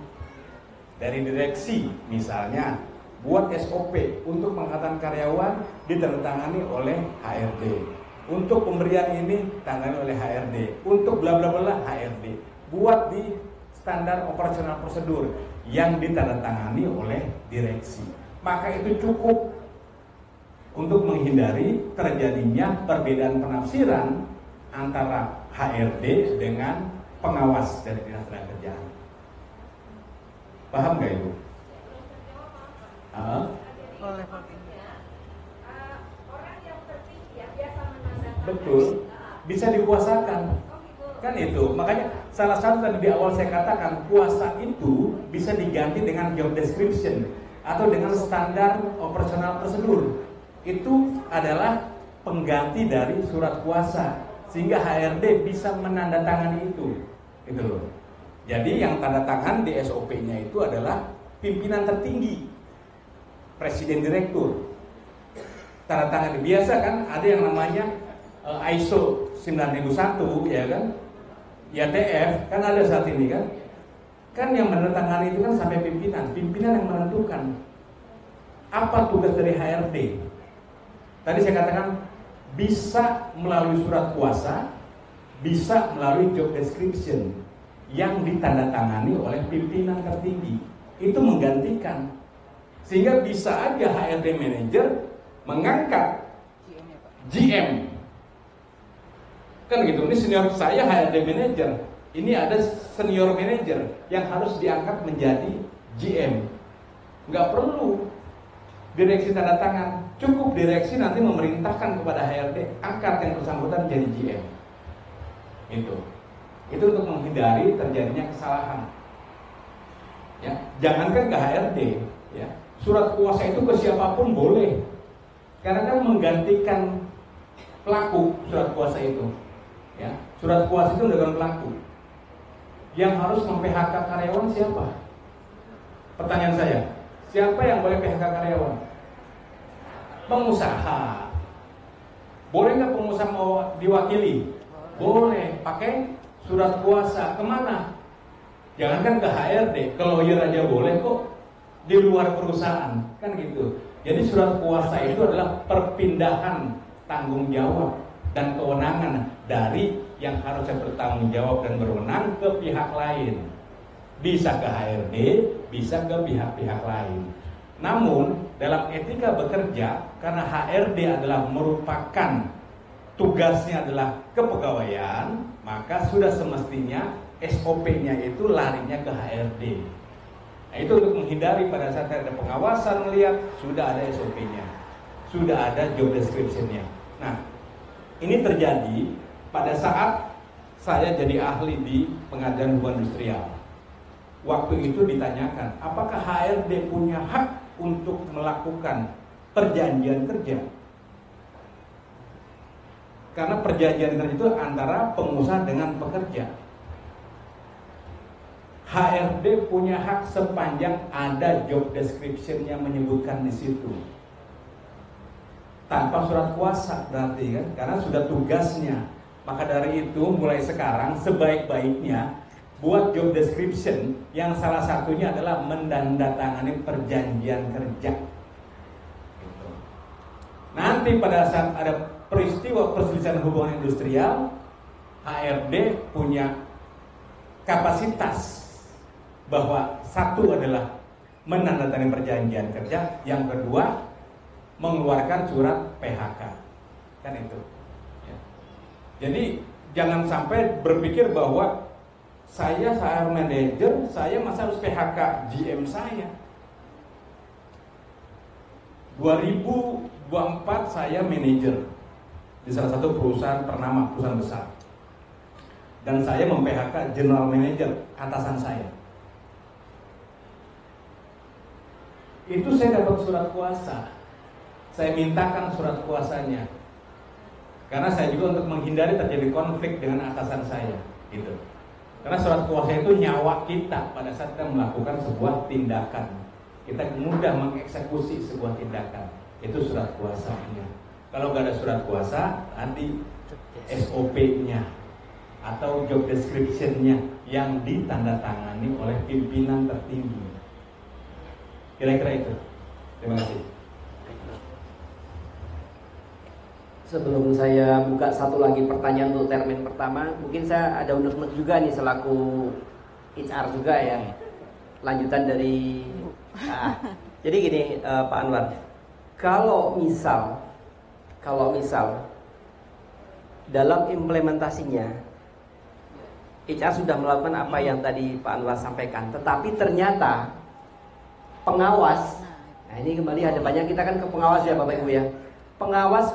dari direksi. Misalnya buat SOP untuk pengangkatan karyawan ditandatangani oleh HRD, untuk pemberian ini tangani oleh HRD, untuk bla bla bla HRD, buat di standar operasional prosedur yang ditandatangani oleh direksi. Maka itu cukup untuk menghindari terjadinya perbedaan penafsiran antara HRD dengan pengawas dari Dinas Tenaga Kerjaan. Paham nggak Ibu?
Oleh Pak ini.
Orang yang tertinggi yang biasa menandakan.
Betul, bisa dikuasakan. Kan itu, makanya salah satu tadi di awal saya katakan kuasa itu bisa diganti dengan job description atau dengan standar operasional prosedur. Itu adalah pengganti dari surat kuasa sehingga HRD bisa menandatangani itu. Gitu loh. Jadi yang tanda tangan di SOP-nya itu adalah pimpinan tertinggi, presiden direktur. Tanda tangan biasa kan ada yang namanya ISO 9001 ya kan? IATF kan ada saat ini kan? Kan yang menandatangani itu kan sampai pimpinan yang menentukan apa tugas dari HRD. Tadi saya katakan bisa melalui surat kuasa, bisa melalui job description yang ditandatangani oleh pimpinan tertinggi. Itu menggantikan. Sehingga bisa aja HRD manager mengangkat GM. Kan gitu, ini senior saya HRD manager, ini ada senior manager yang harus diangkat menjadi GM. Nggak perlu direksi tanda tangan, cukup direksi nanti memerintahkan kepada HRD angkat yang bersangkutan jadi GM. Itu untuk menghindari terjadinya kesalahan. Ya, jangankan ke HRD, ya, surat kuasa itu ke siapapun boleh, karena kan menggantikan pelaku surat kuasa itu. Ya, surat kuasa itu dengan pelaku. Yang harus mem-PHK karyawan siapa? Pertanyaan saya, siapa yang boleh PHK karyawan? Pengusaha. Boleh nggak pengusaha mau diwakili? Boleh, pakai surat kuasa. Kemana? Jangankan ke HRD, ke lawyer aja boleh kok, di luar perusahaan, kan gitu. Jadi surat kuasa itu adalah perpindahan tanggung jawab dan kewenangan dari yang harusnya bertanggung jawab dan berwenang ke pihak lain. Bisa ke HRD, bisa ke pihak-pihak lain. Namun dalam etika bekerja, karena HRD adalah merupakan tugasnya adalah kepegawaian, maka sudah semestinya SOP-nya itu larinya ke HRD. Nah, itu untuk menghindari pada saat ada pengawasan melihat sudah ada SOP-nya, sudah ada job description-nya. Nah, ini terjadi pada saat saya jadi ahli di pengadilan hubungan industrial. Waktu itu ditanyakan, apakah HRD punya hak untuk melakukan perjanjian kerja? Karena perjanjian kerja itu antara pengusaha dengan pekerja. HRD punya hak sepanjang ada job description yang menyebutkan di situ. Tanpa surat kuasa berarti kan, karena sudah tugasnya. Maka dari itu mulai sekarang sebaik-baiknya buat job description yang salah satunya adalah menandatangani perjanjian kerja. Gitu. Nanti pada saat ada peristiwa perselisihan hubungan industrial, HRD punya kapasitas bahwa satu adalah menandatangani perjanjian kerja, yang kedua mengeluarkan surat PHK, kan itu. Ya. Jadi jangan sampai berpikir bahwa saya manajer, saya masa harus PHK GM saya. 2024 saya manajer di salah satu perusahaan ternama, perusahaan besar, dan saya mem-PHK general manager atasan saya. Itu saya dapat surat kuasa. Saya mintakan surat kuasanya. Karena saya juga untuk menghindari terjadi konflik dengan atasan saya, gitu. Karena surat kuasa itu nyawa kita pada saat kita melakukan sebuah tindakan. Kita mudah mengeksekusi sebuah tindakan. Itu surat kuasanya. Kalau nggak ada surat kuasa, nanti SOP-nya. atau job description-nya yang ditandatangani oleh pimpinan tertinggi. Kira-kira itu. Terima kasih.
Sebelum saya buka satu lagi pertanyaan untuk termin pertama, mungkin saya ada unek-unek juga nih selaku HR juga ya. Lanjutan dari jadi gini Pak Anwar, kalau misal dalam implementasinya HR sudah melakukan apa yang tadi Pak Anwar sampaikan, tetapi ternyata pengawas, nah ini kembali ada banyak, kita kan ke pengawas ya Bapak Ibu ya, pengawas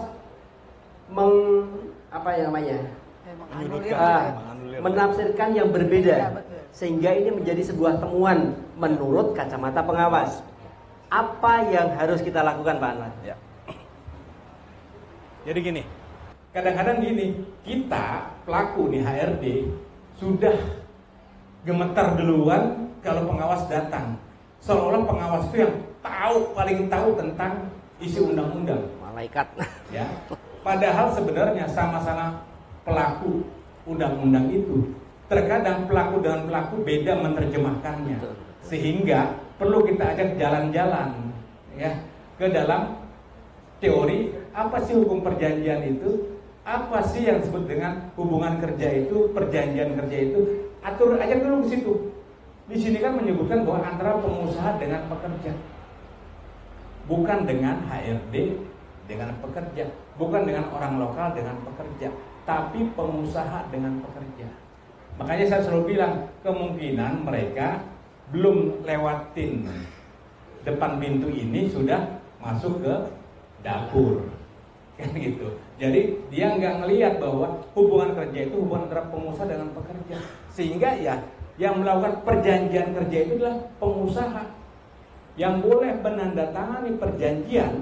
menafsirkan yang berbeda, sehingga ini menjadi sebuah temuan menurut kacamata pengawas. Apa yang harus kita lakukan Pak Anwar?
Ya. Jadi gini,
kadang-kadang gini, kita pelaku nih HRD sudah gemetar duluan kalau pengawas datang, seolah-olah pengawas itu yang paling tahu tentang isi undang-undang.
Malaikat.
Ya, padahal sebenarnya sama-sama pelaku undang-undang itu. Terkadang pelaku dengan pelaku beda menerjemahkannya, sehingga perlu kita ajak jalan-jalan ya ke dalam teori apa sih hukum perjanjian itu, apa sih yang disebut dengan hubungan kerja itu, perjanjian kerja itu, atur aja dulu ke situ. Di sini kan menyebutkan bahwa antara pengusaha dengan pekerja, bukan dengan HRD dengan pekerja, bukan dengan orang lokal dengan pekerja, tapi pengusaha dengan pekerja. Makanya saya selalu bilang, kemungkinan mereka belum lewatin depan pintu ini sudah masuk ke dapur, kan gitu. Jadi dia nggak ngelihat bahwa hubungan kerja itu hubungan antara pengusaha dengan pekerja, sehingga ya yang melakukan perjanjian kerja itu adalah pengusaha. Yang boleh menandatangani perjanjian,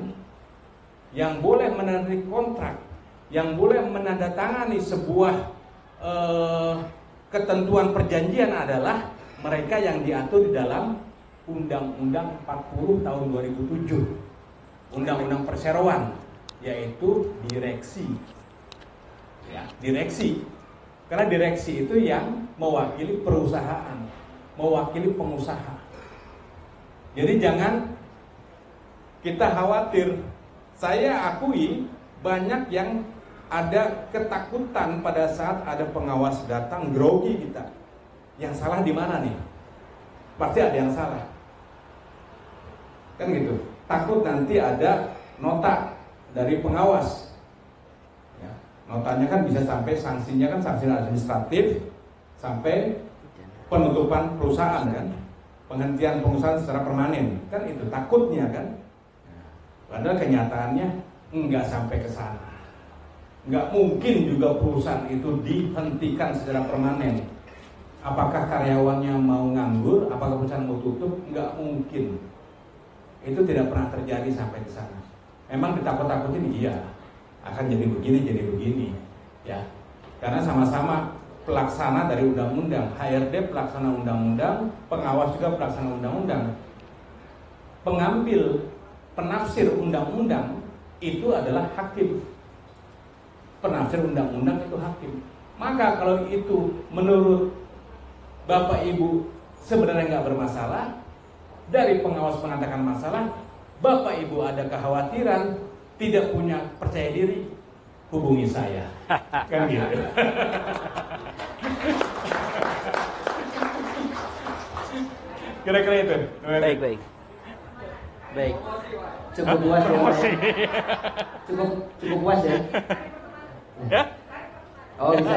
yang boleh menandatangani kontrak, yang boleh menandatangani sebuah ketentuan perjanjian adalah mereka yang diatur di dalam Undang-Undang 40 tahun 2007, Undang-Undang Perseroan, yaitu direksi. Ya, direksi. Karena direksi itu yang mewakili perusahaan, mewakili pengusaha. Jadi jangan kita khawatir. Saya akui banyak yang ada ketakutan pada saat ada pengawas datang, grogi kita. Yang salah di mana nih? Pasti ada yang salah. Kan gitu. Takut nanti ada nota dari pengawas. Ya, notanya kan bisa sampai sanksinya kan sanksi administratif sampai penutupan perusahaan kan, penghentian pengusahaan secara permanen. Kan itu takutnya kan. Padahal kenyataannya enggak sampai ke sana. Enggak mungkin juga perusahaan itu dihentikan secara permanen. Apakah karyawannya mau nganggur, apakah perusahaan mau tutup? Enggak mungkin. Itu tidak pernah terjadi sampai ke sana. Memang ditakut-takutin, iya, akan jadi begini, ya. Karena sama-sama pelaksana dari undang-undang, HRD pelaksana undang-undang, pengawas juga pelaksana undang-undang. Pengambil penafsir undang-undang itu adalah hakim. Penafsir undang-undang itu hakim. Maka kalau itu menurut Bapak Ibu sebenarnya nggak bermasalah, dari pengawas mengatakan masalah, Bapak Ibu ada kekhawatiran, tidak punya percaya diri, hubungi saya. Kan gitu. Kira-kira itu.
Baik. Cukup puas ya. Cukup puas ya.
Ya?
Oh, bisa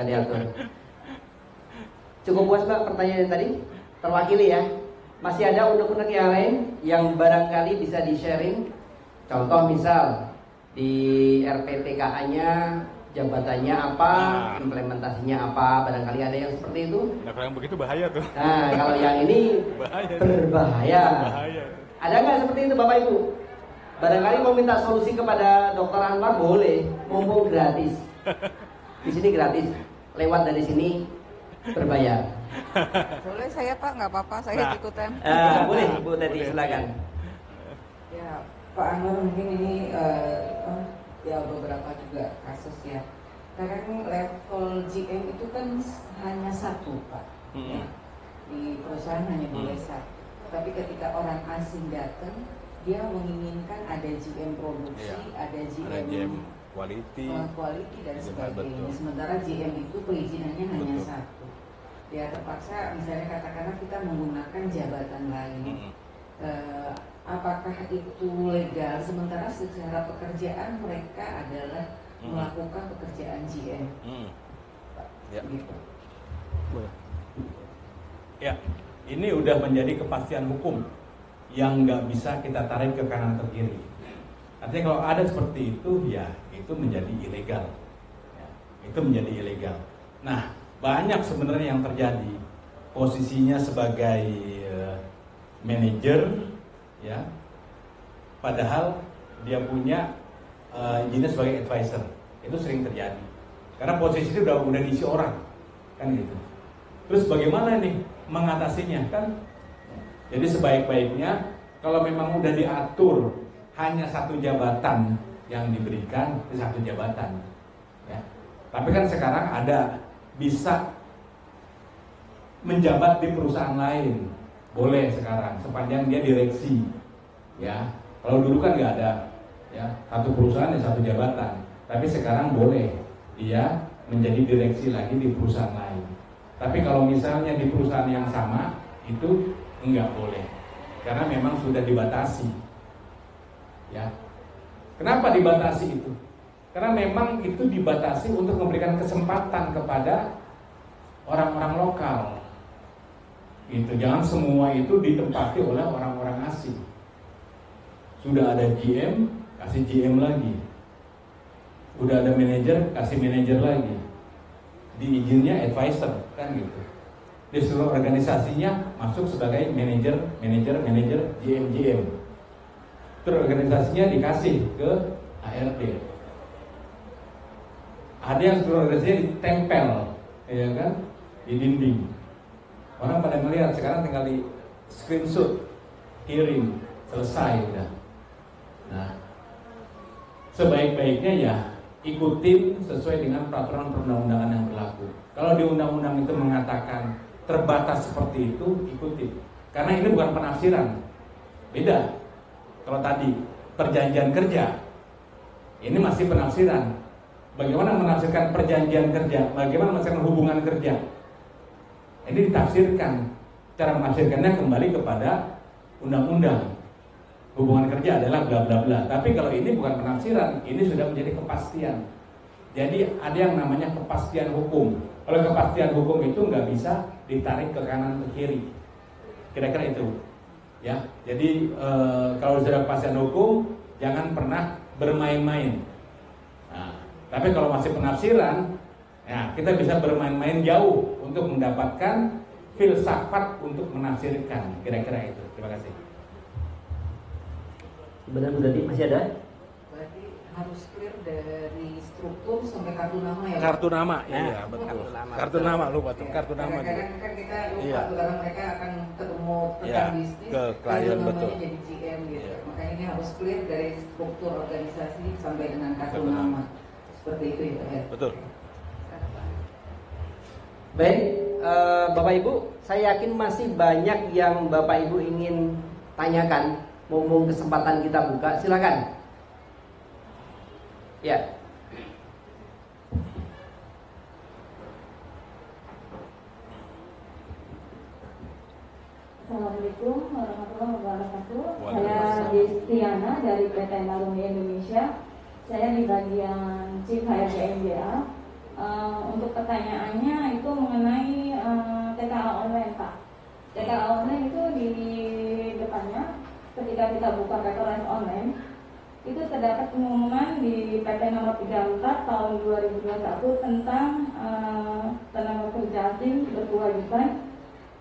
diatur. Cukup puas Pak pertanyaan tadi? Terwakili ya. Masih ada unek-unek yang lain yang barangkali bisa di-sharing? Contoh misal di RPTKA-nya jabatannya apa, implementasinya apa, barangkali ada yang seperti itu.
Nah, kalau yang begitu bahaya tuh.
Nah, kalau yang ini berbahaya. Ada nggak seperti itu Bapak Ibu? Barangkali mau minta solusi kepada Dr. Anwar boleh, mumpung gratis. Di sini gratis, lewat dari sini berbayar.
Boleh saya Pak, nggak apa-apa, saya ikutan.
Boleh Bu Teti, silakan.
Ya Pak Anwar, mungkin ini ya beberapa juga kasus ya. Sekarang level GM itu kan hanya satu, Pak. Ya. Di perusahaan hanya boleh satu. Tapi ketika orang asing datang, dia menginginkan ada GM produksi, ada GM
quality,
dan sebagainya. Sementara GM itu perizinannya hanya satu. Dia terpaksa, misalnya katakanlah kita menggunakan jabatan lain. Apakah itu legal? Sementara secara pekerjaan mereka adalah melakukan pekerjaan GM.
Gitu.
Ya, ini udah menjadi kepastian hukum yang nggak bisa kita tarik ke kanan atau kiri. Artinya kalau ada seperti itu, ya itu menjadi ilegal. Ya, itu menjadi ilegal. Nah, banyak sebenarnya yang terjadi. Posisinya sebagai manajer, ya, padahal dia punya izinnya sebagai advisor. Itu sering terjadi. Karena posisi itu udah diisi orang, kan gitu. Terus bagaimana nih mengatasinya, kan? Jadi sebaik-baiknya kalau memang udah diatur hanya satu jabatan yang diberikan, itu satu jabatan, ya. Tapi kan sekarang ada bisa menjabat di perusahaan lain, boleh sekarang sepanjang dia direksi, ya. Kalau dulu kan nggak ada, ya, satu perusahaan dan satu jabatan. Tapi sekarang boleh dia menjadi direksi lagi di perusahaan lain. Tapi kalau misalnya di perusahaan yang sama, itu enggak boleh, karena memang sudah dibatasi, ya. Kenapa dibatasi itu? Karena memang itu dibatasi untuk memberikan kesempatan kepada orang-orang lokal, gitu. Jangan semua itu ditempati oleh orang-orang asing. Sudah ada GM, kasih GM lagi. Udah ada manajer, kasih manajer lagi. Di izinnya advisor, kan gitu. Di seluruh organisasinya masuk sebagai manajer, GM. Terus organisasinya dikasih ke ART. Ada yang seluruh organisasinya ditempel, ya kan, di dinding. Orang pada melihat, sekarang tinggal di screenshot, kirim, selesai udah. Nah, sebaik-baiknya ya ikutin sesuai dengan peraturan perundang-undangan yang berlaku. Kalau di undang-undang itu mengatakan terbatas seperti itu, ikutin. Karena ini bukan penafsiran. Beda. Kalau tadi perjanjian kerja, ini masih penafsiran. Bagaimana menafsirkan perjanjian kerja? Bagaimana menafsirkan hubungan kerja? Ini ditafsirkan. Cara menafsirkannya kembali kepada undang-undang. Hubungan kerja adalah bla bla bla. Tapi kalau ini bukan penafsiran, ini sudah menjadi kepastian. Jadi ada yang namanya kepastian hukum. Kalau kepastian hukum itu nggak bisa ditarik ke kanan ke kiri. Kira-kira itu, ya. Jadi kalau sudah kepastian hukum, jangan pernah bermain-main. Nah, tapi kalau masih penafsiran, ya kita bisa bermain-main jauh untuk mendapatkan filsafat untuk menafsirkan. Kira-kira itu. Terima kasih.
Benar Bu Dadi, masih ada?
Berarti harus clear dari struktur sampai kartu nama ya?
Kartu nama, iya betul. Kartu nama, lupa tuh, kartu nama.
Kadang-kadang kan kita lupa tuh, karena mereka akan ketemu rekan bisnis,
ke klien, betul.
Jadi GM gitu. Makanya ini harus clear dari struktur organisasi sampai dengan kartu nama. Seperti itu ya Pak ya?
Betul.
Baik, Bapak Ibu, saya yakin masih banyak yang Bapak Ibu ingin tanyakan. Mumpung kesempatan kita buka, silakan. Ya.
Assalamualaikum warahmatullahi wabarakatuh. Saya Destiana dari PT Marumi Indonesia. Saya di bagian Chief HRD MBA. Untuk pertanyaannya itu mengenai TKA online, Pak. TKA online itu di depannya ketika kita buka paperless online itu terdapat pengumuman di PP nomor 34 tahun 2021 tentang tenaga kerja asing berkewajiban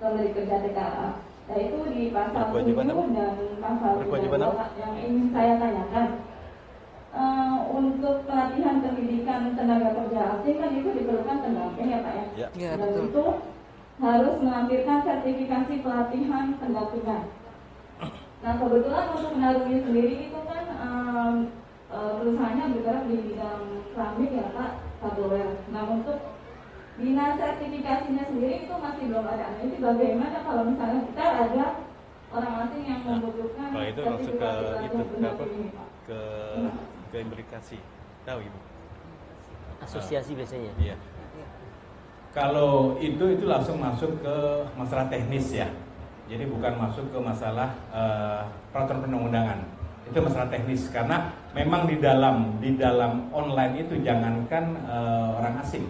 kembali kerja TKA. Nah itu di pasal 7 dan pasal 32 yang ingin saya tanyakan. Untuk pelatihan pendidikan tenaga kerja asing kan itu diperlukan pendamping ya Pak ya?
Ya,
dan
betul.
itu harus melampirkan sertifikasi pelatihan pendampingan. Nah kebetulan untuk Marumi sendiri itu kan perusahaannya bergerak di bidang keramik ya Pak, $4. Nah, untuk bina sertifikasinya sendiri itu masih belum ada. Jadi bagaimana kalau misalnya kita ada orang asing yang membutuhkan
Kalau itu langsung ke itu
Pak?
ke implikasi. Tahu Ibu?
Asosiasi biasanya.
Iya.
Kalau itu langsung masuk ke masalah teknis ya. Jadi bukan masuk ke masalah peraturan perundang-undangan. Itu masalah teknis karena memang di dalam online itu jangankan orang asing.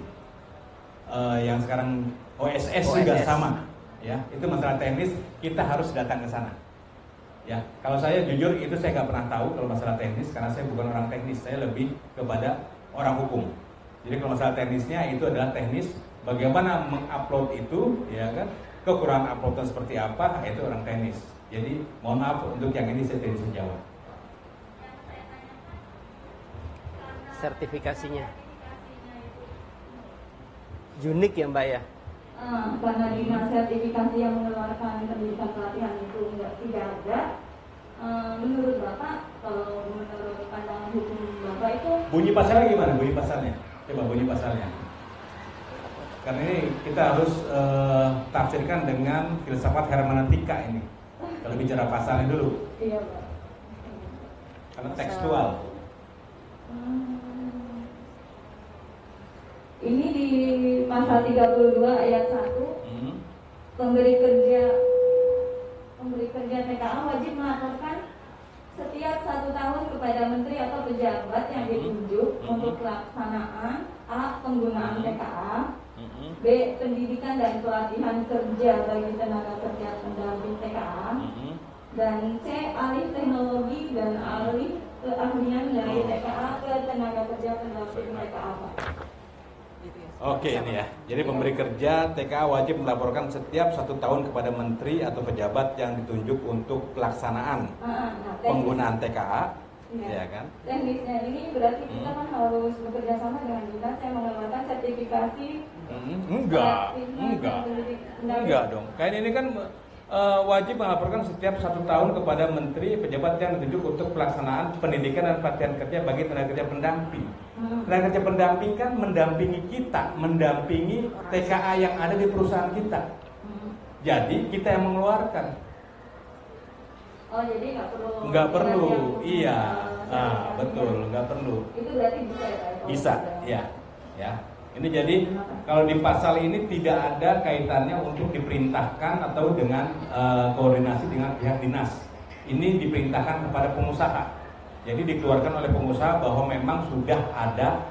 Yang sekarang OSS juga sama ya. Itu masalah teknis, kita harus datang ke sana. Ya, kalau saya jujur itu saya nggak pernah tahu kalau masalah teknis karena saya bukan orang teknis, saya lebih kepada orang hukum. Jadi kalau masalah teknisnya itu adalah teknis bagaimana mengupload itu, ya kan? Kekurangan uploadan seperti apa, itu orang teknis. Jadi mohon maaf untuk yang ini saya tidak bisa jawab.
Sertifikasinya unik ya Mbak ya?
Karena dinas sertifikasi yang mengeluarkan pendidikan pelatihan itu tidak ada. Menurut Bapak, kalau menurut pandangan hukum Bapak itu
bunyi pasalnya gimana? Bunyi pasalnya? Coba bunyi pasalnya. Karena ini kita harus tafsirkan dengan filsafat hermeneutika ini. Kalau bicara pasalnya dulu.
iya Pak.
Karena tekstual.
Ini di pasal 32 ayat 1, pemberi kerja TKA wajib melaporkan setiap 1 tahun kepada menteri atau pejabat yang ditunjuk untuk pelaksanaan A. Penggunaan TKA, B. Pendidikan dan pelatihan kerja bagi tenaga kerja pendamping TKA, dan C. Alih teknologi dan alih keahlian dari TKA ke tenaga kerja pendamping TKA.
Oke ini ya. Jadi pemberi kerja TKA wajib melaporkan setiap 1 tahun kepada menteri atau pejabat yang ditunjuk untuk pelaksanaan penggunaan TKA, ya kan?
Teknisnya ini berarti kita kan harus bekerja sama dengan dinas yang mengeluarkan sertifikasi.
Enggak dong. Kayak ini kan wajib melaporkan setiap 1 tahun kepada menteri pejabat yang ditunjuk untuk pelaksanaan pendidikan dan pelatihan kerja bagi tenaga kerja pendamping. Tenaga kerja pendamping kan mendampingi kita, mendampingi TKA yang ada di perusahaan kita. Jadi kita yang mengeluarkan.
Oh jadi
nggak perlu. Iya, betul, nggak perlu.
Itu berarti bisa ya Pak?
Bisa, ya. Ini jadi kalau di pasal ini tidak ada kaitannya untuk diperintahkan atau dengan koordinasi dengan pihak dinas. Ini diperintahkan kepada pengusaha. Jadi dikeluarkan oleh pengusaha bahwa memang sudah ada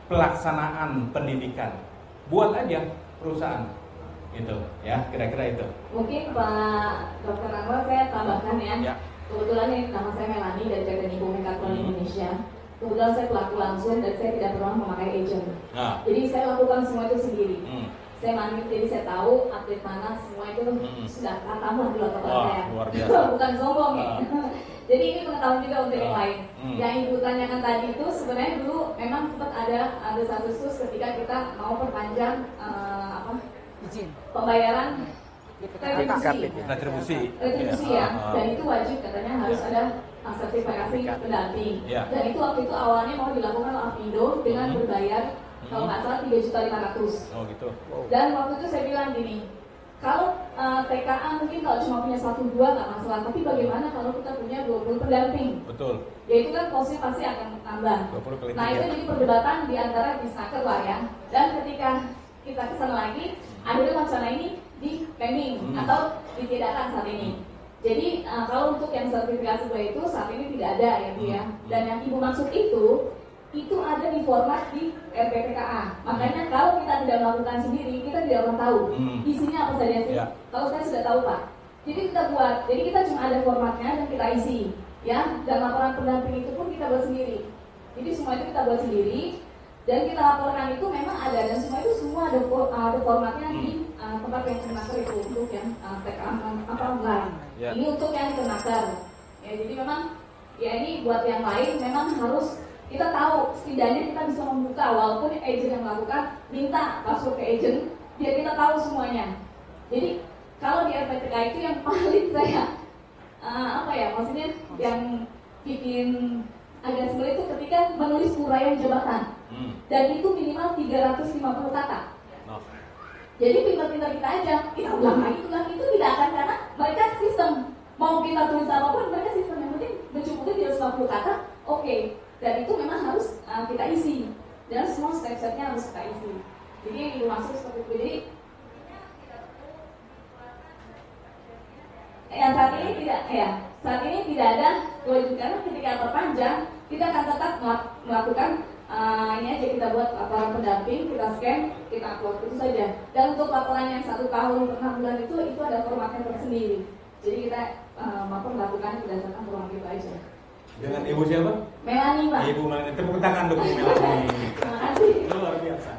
pelaksanaan pendidikan. Buat aja perusahaan. Itu ya, kira-kira itu.
Mungkin Pak Dr. Anwar saya tambahkan ya. Kebetulan ini nama saya Melani dari PT Nipo Mekatrol Indonesia. Kebetulan saya pelaku langsung dan saya tidak pernah memakai agent. Jadi saya lakukan semua itu sendiri. Saya mandiri, jadi saya tahu atlet mana semua itu sudah katakanlah di kepala saya.
Luar biasa.
Bukan sombong ya. Jadi ini pengetahuan juga untuk yang lain. Yang Ibu tanyakan tadi itu sebenarnya dulu memang sempat ada kasus ketika kita mau perpanjang
izin
pembayaran
retribusi
ya. Dan itu wajib katanya harus ada sertifikasi pendamping. Dan itu waktu itu awalnya mau dilakukan oleh Apindo dengan berbayar kalau nggak salah 3.500.000.
Oh gitu.
Dan waktu itu saya bilang gini, kalau TKA mungkin kalau cuma punya 1-2 nggak masalah, tapi bagaimana kalau kita punya 20 pendamping?
Betul.
Ya itu kan posnya pasti akan bertambah. Nah itu jadi perdebatan di antara Disnaker lah ya. Dan ketika kita kesana lagi, akhirnya wacana ini di pending atau ditiadakan saat ini. Jadi kalau untuk yang sertifikasi itu saat ini tidak ada ya Bu ya. Dan yang Ibu maksud itu ada di format di RPTKA. Makanya kalau kita tidak melakukan sendiri, kita tidak akan tahu isinya apa saja sih. Kalau saya sudah tahu Pak. Jadi kita buat, jadi kita cuma ada formatnya dan kita isi, ya. Dan laporan pendamping itu pun kita buat sendiri. Jadi semua itu kita buat sendiri dan kita laporkan itu memang ada dan semua itu semua ada formatnya di tempat yang Kemenaker itu untuk yang TKA apa enggak. Ini untuk yang Kemenaker. Ya jadi memang ya ini buat yang lain memang harus kita tahu setidaknya kita bisa membuka walaupun agent yang melakukan minta password ke agent biar kita tahu semuanya. Jadi kalau di RPTK itu yang paling saya maksudnya yang bikin
agak sulit itu ketika menulis uraian jabatan. Dan itu minimal 350 kata. Jadi pintar-pintar kita aja, kita ulang lagi tidak akan, karena mereka sistem. Mau kita tulis apapun, mereka sistem yang penting mencukupi 350 kata, oke. Dan itu memang harus kita isi. Dan semua step-stepnya harus kita isi. Jadi dimaksud seperti itu. Jadi saat ini tidak ada kewajiban, karena ketika perpanjang kita akan tetap melakukan ini aja, kita buat laporan pendamping, kita scan, kita upload, itu saja. Dan untuk laporan yang 1 tahun per 6 bulan itu ada formatnya tersendiri. Jadi kita mampu melakukan berdasarkan format itu aja.
Dengan Ibu siapa?
Melani, Pak.
Ibu Melani, tepuk tangan untuk Melani.
Terima kasih.
Luar biasa.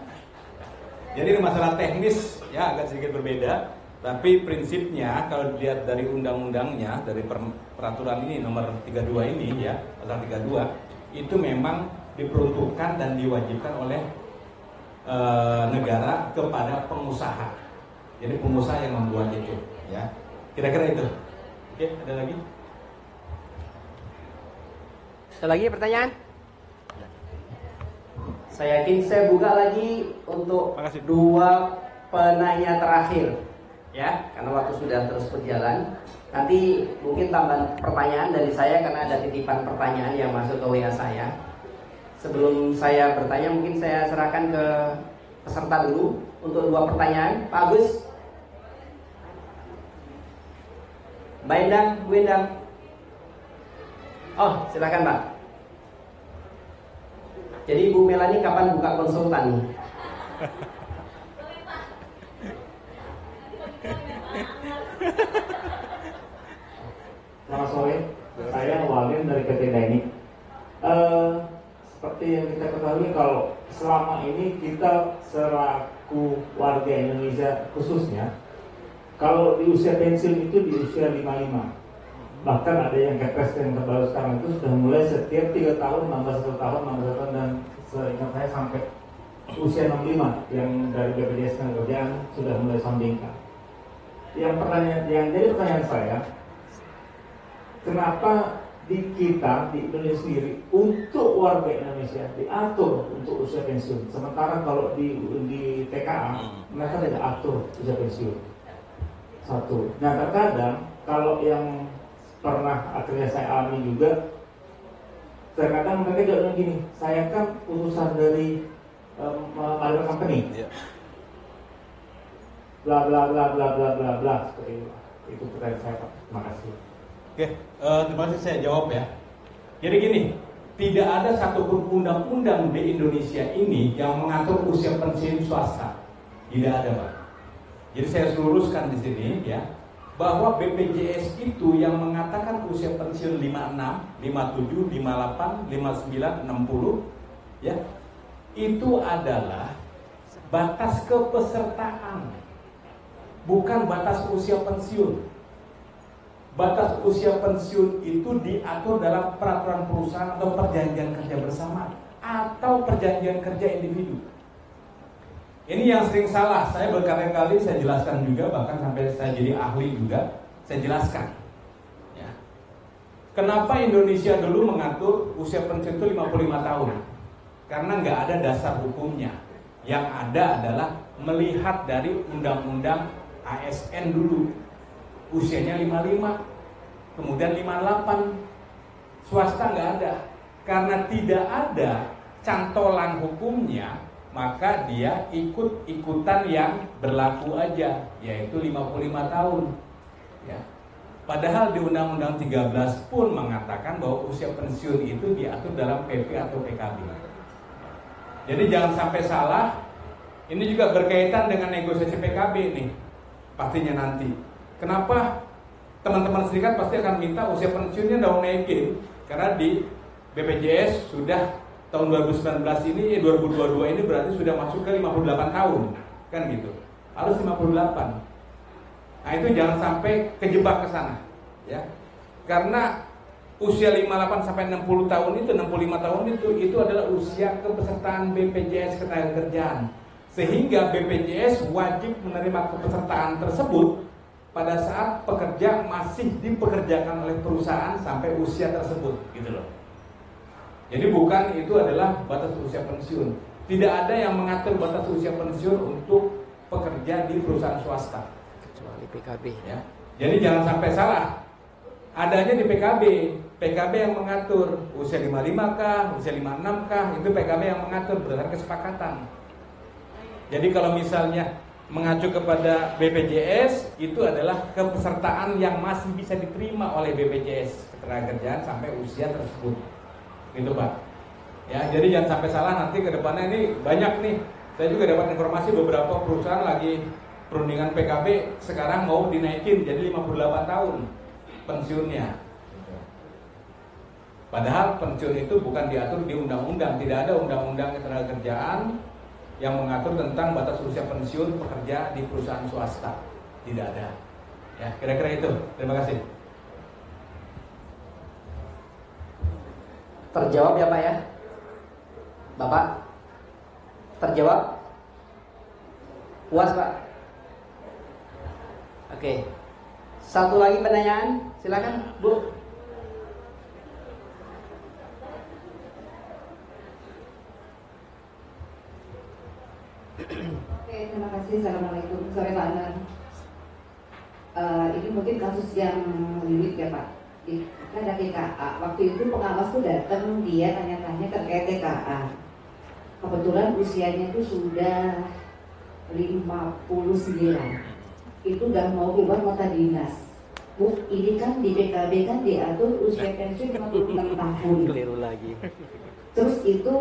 Jadi ini masalah teknis ya agak sedikit berbeda, tapi prinsipnya kalau dilihat dari undang-undangnya, dari peraturan ini nomor 32 ini ya, pasal 32, itu memang diperuntukkan dan diwajibkan oleh negara kepada pengusaha. Jadi pengusaha yang membuat itu ya. Kira-kira itu. Oke, ada lagi?
Ada lagi pertanyaan? Saya yakin saya buka lagi untuk dua penanya terakhir ya, karena waktu sudah terus berjalan. Nanti mungkin tambahan pertanyaan dari saya karena ada titipan pertanyaan yang masuk ke WA saya. Sebelum saya bertanya, mungkin saya serahkan ke peserta dulu untuk dua pertanyaan. Pak Agus, Mbak Endang, Bu Endang. Oh, silakan Pak. Jadi Bu Melani kapan buka konsultan?
Selamat sore, saya Walin dari PT Dainik. Seperti yang kita ketahui, kalau selama ini kita selaku warga Indonesia khususnya, kalau di usia pensiun itu di usia 55. Bahkan ada yang kepres yang terbaru sekarang itu sudah mulai setiap 3 tahun, nambah 1 tahun, dan seingat saya sampai usia 65 yang dari BPJS Ketenagakerjaan sudah mulai soundingkan. Yang jadi pertanyaan saya, kenapa di kita, di Indonesia sendiri, untuk warga Indonesia diatur untuk usia pensiun, sementara kalau di TKA mereka tidak atur usia pensiun. Satu. Nah, terkadang kalau yang pernah akhirnya saya alami juga, terkadang mereka juga bilang gini, saya kan utusan dari mother company, bla bla bla bla bla bla bla, seperti itu pertanyaan saya, Pak. Terima kasih.
Oke, terima kasih, saya jawab ya. Jadi gini, tidak ada satupun undang-undang di Indonesia ini yang mengatur usia pensiun swasta. Tidak ada, Pak. Jadi saya luruskan di sini ya, bahwa BPJS itu yang mengatakan usia pensiun 56, 57, 58, 59, 60 ya, itu adalah batas kepesertaan, bukan batas usia pensiun. Batas usia pensiun itu diatur dalam peraturan perusahaan atau perjanjian kerja bersama atau perjanjian kerja individu. Ini yang sering salah, saya berkali-kali saya jelaskan juga, bahkan sampai saya jadi ahli juga, saya jelaskan ya. Kenapa Indonesia dulu mengatur usia pensiun itu 55 tahun? Karena nggak ada dasar hukumnya. Yang ada adalah melihat dari undang-undang ASN dulu, usianya 55, kemudian 58, swasta nggak ada. Karena tidak ada cantolan hukumnya, maka dia ikut-ikutan yang berlaku aja, yaitu 55 tahun ya. Padahal di Undang-Undang 13 pun mengatakan bahwa usia pensiun itu diatur dalam PP atau PKB. Jadi jangan sampai salah. Ini juga berkaitan dengan negosiasi PKB nih, pastinya nanti. Kenapa teman-teman serikat pasti akan minta usia pensiunnya dong naikin, karena di BPJS sudah tahun 2019 ini, 2022 ini berarti sudah masuk ke 58 tahun, kan gitu. Harus 58. Nah itu jangan sampai kejebak ke sana, ya. Karena usia 58 sampai 60 tahun itu, 65 tahun itu adalah usia kepesertaan BPJS Ketenagakerjaan. Sehingga BPJS wajib menerima kepesertaan tersebut pada saat pekerja masih dipekerjakan oleh perusahaan sampai usia tersebut, gitu loh. Jadi bukan itu adalah batas usia pensiun. Tidak ada yang mengatur batas usia pensiun untuk pekerja di perusahaan swasta.
Kecuali PKB.
Ya. Jadi jangan sampai salah. Adanya di PKB. PKB yang mengatur usia 55 kah, usia 56 kah, itu PKB yang mengatur berdasarkan kesepakatan. Jadi kalau misalnya mengacu kepada BPJS, itu adalah kepesertaan yang masih bisa diterima oleh BPJS Ketenagakerjaan sampai usia tersebut. Gitu Pak. Ya, jadi jangan sampai salah nanti ke depannya ini banyak nih. Saya juga dapat informasi beberapa perusahaan lagi perundingan PKB sekarang mau dinaikin jadi 58 tahun pensiunnya. Padahal pensiun itu bukan diatur di undang-undang, tidak ada undang-undang ketenagakerjaan yang mengatur tentang batas usia pensiun pekerja di perusahaan swasta. Tidak ada. Ya, kira-kira itu. Terima kasih.
Terjawab ya Pak ya? Bapak? Terjawab? Puas Pak? Oke. Satu lagi pertanyaan, silakan Bu.
Oke, terima kasih. Assalamualaikum. Sore Pak Anwar. Ini mungkin kasus yang unik ya Pak. Ada TKA. Waktu itu pengawas tuh datang, dia tanya-tanya terkait TKA. Kebetulan usianya itu sudah 59. Itu udah mau keluar nota dinas. Bu, ini kan di PKB kan diatur usia pensiun 56 tahun.
Keliru lagi.
Terus itu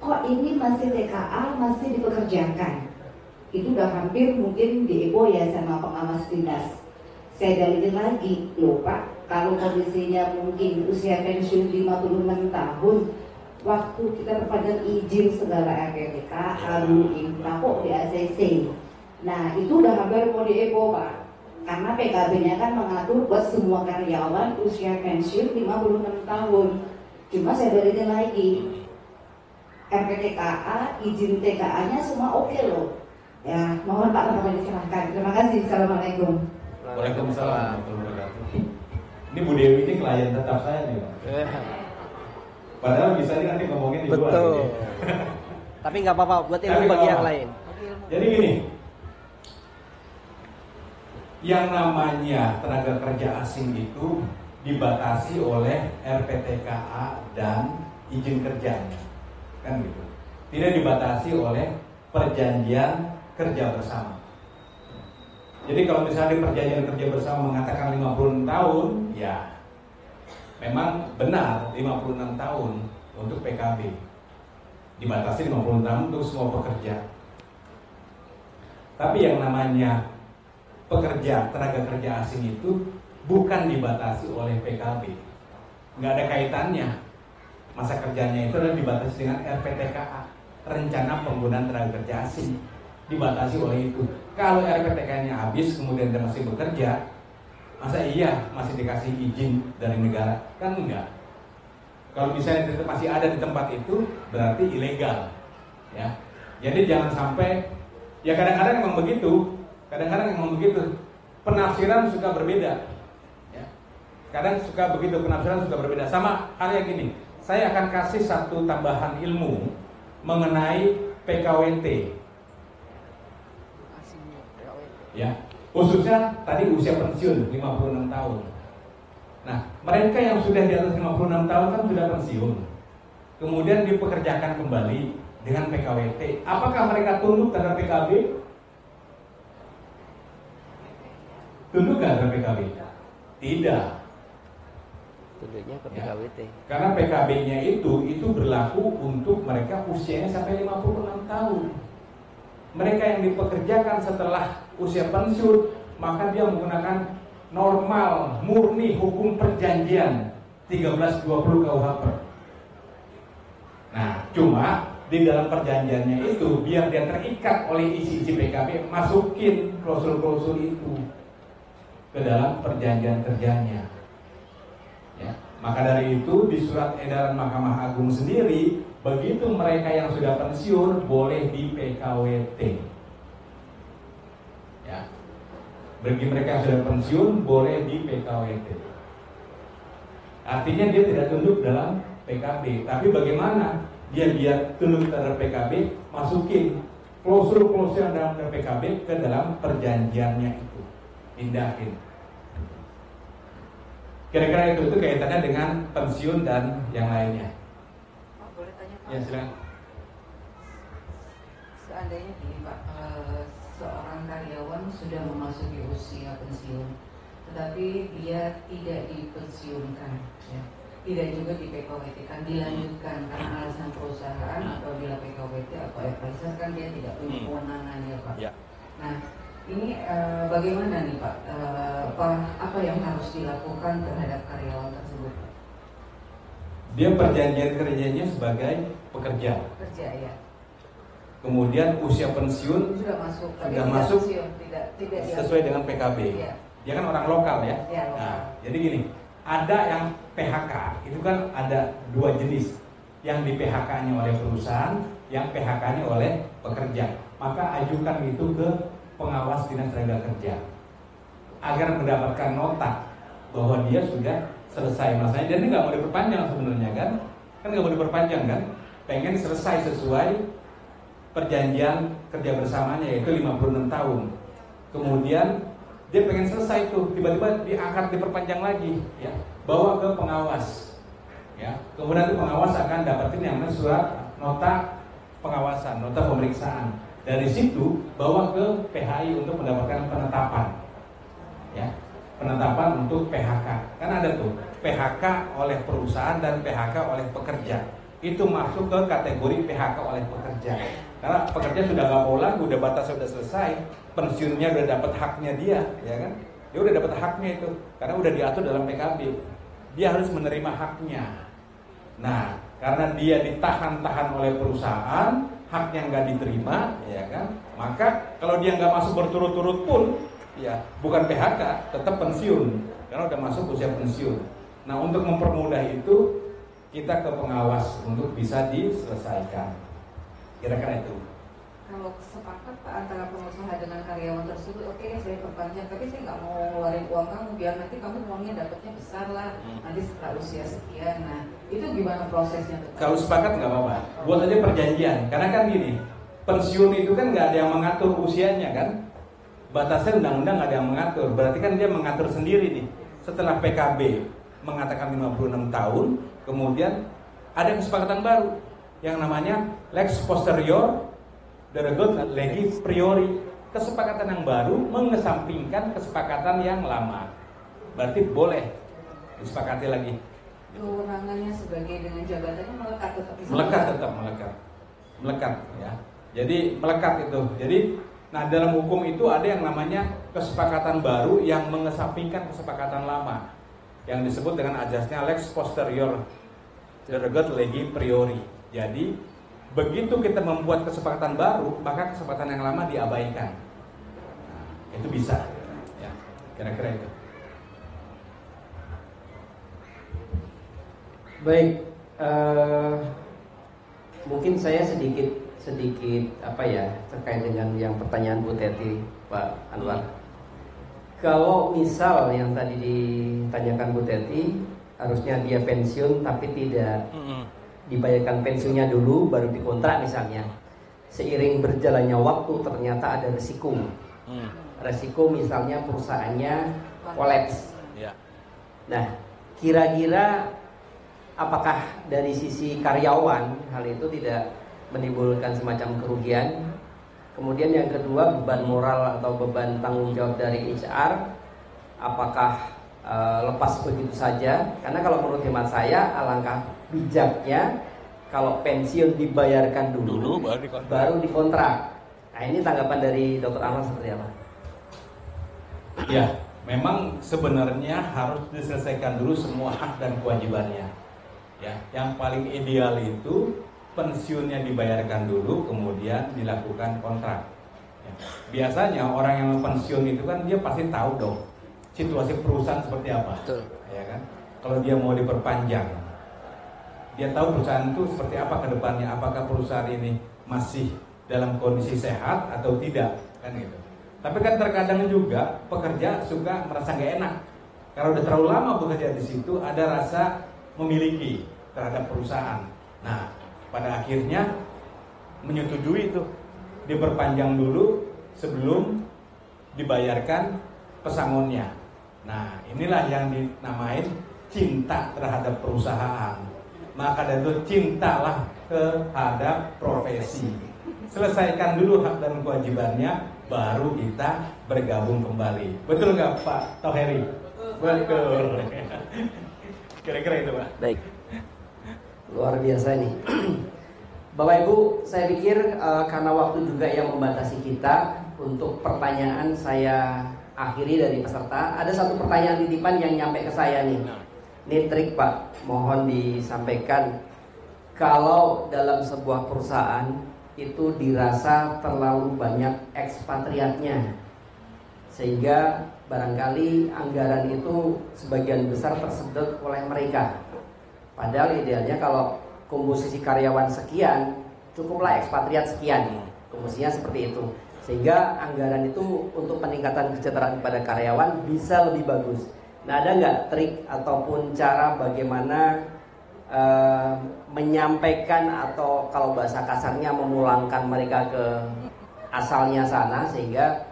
kok ini masih TKA, masih dipekerjakan. Itu udah hampir mungkin diebo ya sama pengawas dinas. Saya dalilin lagi, loh Pak, kalau kondisinya mungkin usia pensiun 56 tahun, waktu kita perpanjang izin segala RPTK, lalu infra kok di ACC. Nah itu udah hampir mau diebo Pak. Karena PKB-nya kan mengatur buat semua karyawan usia pensiun 56 tahun. Cuma saya dalilin lagi, RPTKA, izin TKA-nya semua oke loh. Ya, mohon Pak Bapak diserahkan. Terima kasih. Assalamualaikum.
Waalaikumsalam. Ini Bu Dewi ini klien tetap saya nih Pak. Padahal bisa nanti ngomongin di luar.
Betul. Tapi nggak apa-apa, buat ilmu bagi yang lain.
Jadi gini, yang namanya tenaga kerja asing itu dibatasi oleh RPTKA dan izin kerjanya, kan gitu. Tidak dibatasi oleh perjanjian kerja bersama. Jadi kalau misalnya perjanjian kerja bersama mengatakan 50 tahun, ya memang benar 56 tahun untuk PKB. Dibatasi 50 tahun untuk semua pekerja. Tapi yang namanya pekerja, tenaga kerja asing itu bukan dibatasi oleh PKB. Nggak ada kaitannya. Masa kerjanya itu adalah dibatasi dengan RPTKA, rencana penggunaan tenaga kerja asing. Dibatasi oleh itu. Kalau RPTK-nya habis kemudian dia masih bekerja, masa iya masih dikasih izin dari negara? Kan enggak. Kalau misalnya tetap masih ada di tempat itu, berarti ilegal. Ya. Jadi jangan sampai, ya kadang-kadang emang begitu. Kadang-kadang emang begitu. Penafsiran suka berbeda. Ya. Kadang suka begitu, penafsiran suka berbeda. Sama halnya gini, saya akan kasih satu tambahan ilmu mengenai PKWT. Ya, khususnya tadi usia pensiun 56 tahun. Nah, mereka yang sudah di atas 56 tahun kan sudah pensiun. Kemudian dipekerjakan kembali dengan PKWT. Apakah mereka tunduk terhadap PKB? Tunduk nggak terhadap PKB? Tidak.
Tunduknya ke PKWT.
Karena PKB-nya itu berlaku untuk mereka usianya sampai 56 tahun. Mereka yang dipekerjakan setelah usia pensiun, maka dia menggunakan normal, murni hukum perjanjian 1320 KUHP. Nah, cuma di dalam perjanjiannya itu, biar dia terikat oleh isi-isi PKB, masukin klausul-klausul itu ke dalam perjanjian kerjanya. Ya, maka dari itu di surat edaran Mahkamah Agung sendiri, begitu mereka yang sudah pensiun boleh di PKWT. Ya. Bagi mereka yang sudah pensiun boleh di PKWT. Artinya dia tidak tunduk dalam PKB. Tapi bagaimana dia biar tunduk terhadap PKB, masukin klausul-klausul yang dalam PKB ke dalam perjanjiannya itu, pindahin. Kira-kira itu kaitannya dengan pensiun dan yang lainnya.
Pak, boleh tanya Pak?
Ya, silakan.
Seandainya gini Pak, seorang karyawan sudah memasuki usia pensiun, tetapi dia tidak dipensiunkan, ya. Tidak juga di PKWT-kan, dilanjutkan karena alasan perusahaan atau bila PKWT atau advisor kan dia tidak punya kewenangan ya Pak.
Ya.
Nah, ini bagaimana nih Pak? Apa yang harus dilakukan terhadap karyawan tersebut?
Dia perjanjian kerjanya sebagai pekerja.
Kerja ya.
Kemudian usia pensiun
Sudah masuk, tapi
sudah
tidak
masuk
pensiun, tidak
sesuai dengan PKB.
Iya.
Dia kan orang lokal ya.
Iya, lokal.
Nah, jadi gini, ada yang PHK, itu kan ada dua jenis. Yang di PHK-nya oleh perusahaan, yang PHK-nya oleh pekerja. Maka ajukan itu ke pengawas dinas tenaga kerja agar mendapatkan nota bahwa dia sudah selesai masanya. Dan ini nggak mau diperpanjang sebenarnya kan nggak mau diperpanjang kan, pengen selesai sesuai perjanjian kerja bersamanya yaitu 56 tahun. Kemudian dia pengen selesai tuh, tiba-tiba diangkat diperpanjang lagi, ya, bawa ke pengawas, ya. Kemudian itu pengawas akan dapetin yang namanya surat nota pengawasan, nota pemeriksaan. Dari situ bawa ke PHI untuk mendapatkan penetapan, ya, penetapan untuk PHK. Kan ada tuh PHK oleh perusahaan dan PHK oleh pekerja. Itu masuk ke kategori PHK oleh pekerja. Karena pekerja sudah nggak mau lagi, udah batasnya sudah selesai, pensiunnya udah dapat haknya dia, ya kan? Dia udah dapat haknya itu, karena udah diatur dalam PKB. Dia harus menerima haknya. Nah, karena dia ditahan-tahan oleh perusahaan, haknya nggak diterima, ya kan? Maka kalau dia nggak masuk berturut-turut pun, ya bukan PHK, tetap pensiun, karena udah masuk usia pensiun. Nah, untuk mempermudah itu, kita ke pengawas untuk bisa diselesaikan. Kira-kira itu.
Kalau sepakat Pak antara pengusaha dengan karyawan tersebut, oke, saya perpanjang, tapi saya nggak mau ngeluarin uang kamu, biar nanti kamu uangnya dapatnya besar lah, nanti setelah usia sekian. Nah, itu gimana prosesnya?
Kalau sepakat nggak apa-apa, buat aja perjanjian. Karena kan gini, pensiun itu kan nggak ada yang mengatur usianya kan, batasnya undang-undang nggak ada yang mengatur. Berarti kan dia mengatur sendiri nih. Setelah PKB mengatakan 56 tahun, kemudian ada kesepakatan baru yang namanya lex posterior derogat legis priori. Kesepakatan yang baru mengesampingkan kesepakatan yang lama. Berarti boleh disepakati lagi.
Kewenangannya sebagai dengan jabatannya melekat tetap.
Melekat tetap melekat ya. Jadi melekat itu. Jadi nah dalam hukum itu ada yang namanya kesepakatan baru yang mengesampingkan kesepakatan lama, yang disebut dengan ajasnya lex posterior derogat legis priori. Jadi begitu kita membuat kesepakatan baru, maka kesepakatan yang lama diabaikan. Nah, itu bisa, ya, kira-kira itu.
Baik, mungkin saya sedikit apa ya terkait dengan yang pertanyaan Bu Teti, Pak Anwar. Kalau misal yang tadi ditanyakan Bu Teti, harusnya dia pensiun tapi tidak dibayarkan pensiunnya dulu baru dikontrak misalnya. Seiring berjalannya waktu ternyata ada resiko. Resiko misalnya perusahaannya kolaps. Nah, kira-kira apakah dari sisi karyawan hal itu tidak menimbulkan semacam kerugian? Kemudian yang kedua, beban moral atau beban tanggung jawab dari HR, apakah lepas begitu saja? Karena kalau menurut hemat saya, alangkah bijaknya kalau pensiun dibayarkan dulu baru dikontrak. Nah, ini tanggapan dari Dr. Anwar seperti apa?
Ya, memang sebenarnya harus diselesaikan dulu semua hak dan kewajibannya. Ya, yang paling ideal itu pensiunnya dibayarkan dulu, kemudian dilakukan kontrak. Ya. Biasanya orang yang pensiun itu kan dia pasti tahu dong situasi perusahaan seperti apa.
Betul.
Ya kan? Kalau dia mau diperpanjang, dia tahu perusahaan itu seperti apa ke depannya, apakah perusahaan ini masih dalam kondisi sehat atau tidak, kan gitu. Tapi kan terkadang juga pekerja suka merasa gak enak karena udah terlalu lama bekerja di situ, ada rasa memiliki. terhadap perusahaan. Nah, pada akhirnya menyetujui itu diperpanjang dulu sebelum dibayarkan pesangonnya. Nah, inilah yang dinamain cinta terhadap perusahaan. Maka dari itu cintalah terhadap profesi. Selesaikan dulu hak dan kewajibannya, baru kita bergabung kembali. Betul nggak Pak Toheri? Betul. Kira-kira itu Pak.
Baik. Luar biasa nih. Bapak Ibu, saya pikir karena waktu juga yang membatasi kita, untuk pertanyaan saya akhiri dari peserta. Ada satu pertanyaan titipan yang nyampe ke saya nih. Ini trik Pak, mohon disampaikan. Kalau dalam sebuah perusahaan itu dirasa terlalu banyak ekspatriatnya, sehingga barangkali anggaran itu sebagian besar tersedot oleh mereka. Padahal idealnya kalau komposisi karyawan sekian, cukuplah ekspatriat sekian. Komposisinya seperti itu, sehingga anggaran itu untuk peningkatan kesejahteraan kepada karyawan bisa lebih bagus. Nah, ada nggak trik ataupun cara bagaimana menyampaikan, atau kalau bahasa kasarnya memulangkan mereka ke asalnya sana, sehingga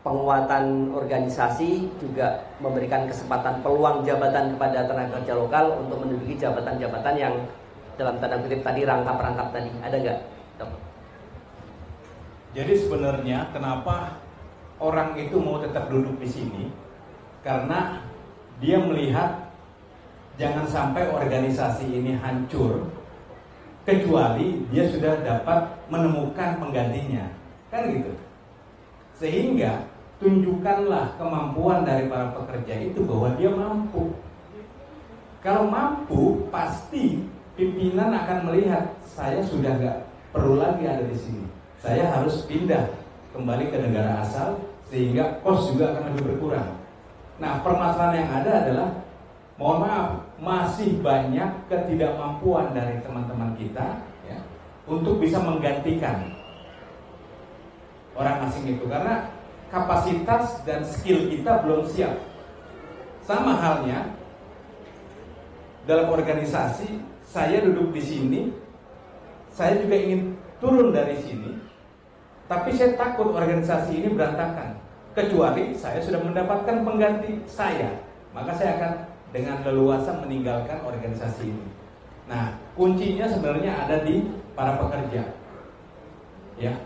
penguatan organisasi juga memberikan kesempatan peluang jabatan kepada tenaga kerja lokal untuk menduduki jabatan-jabatan yang dalam tanda kutip tadi, rangkap-rangkap tadi. Ada nggak, Dok?
Jadi sebenarnya kenapa orang itu mau tetap duduk di sini? Karena dia melihat jangan sampai organisasi ini hancur kecuali dia sudah dapat menemukan penggantinya, kan gitu. Sehingga tunjukkanlah kemampuan dari para pekerja itu bahwa dia mampu. Kalau mampu, pasti pimpinan akan melihat saya sudah gak perlu lagi ada di sini. Saya harus pindah kembali ke negara asal, sehingga kos juga akan lebih berkurang. Nah, permasalahan yang ada adalah, mohon maaf, masih banyak ketidakmampuan dari teman-teman kita ya, untuk bisa menggantikan orang asing itu, karena kapasitas dan skill kita belum siap. Sama halnya dalam organisasi, saya duduk di sini, saya juga ingin turun dari sini, tapi saya takut organisasi ini berantakan. Kecuali saya sudah mendapatkan pengganti saya, maka saya akan dengan leluasa meninggalkan organisasi ini. Nah, kuncinya sebenarnya ada di para pekerja. Ya,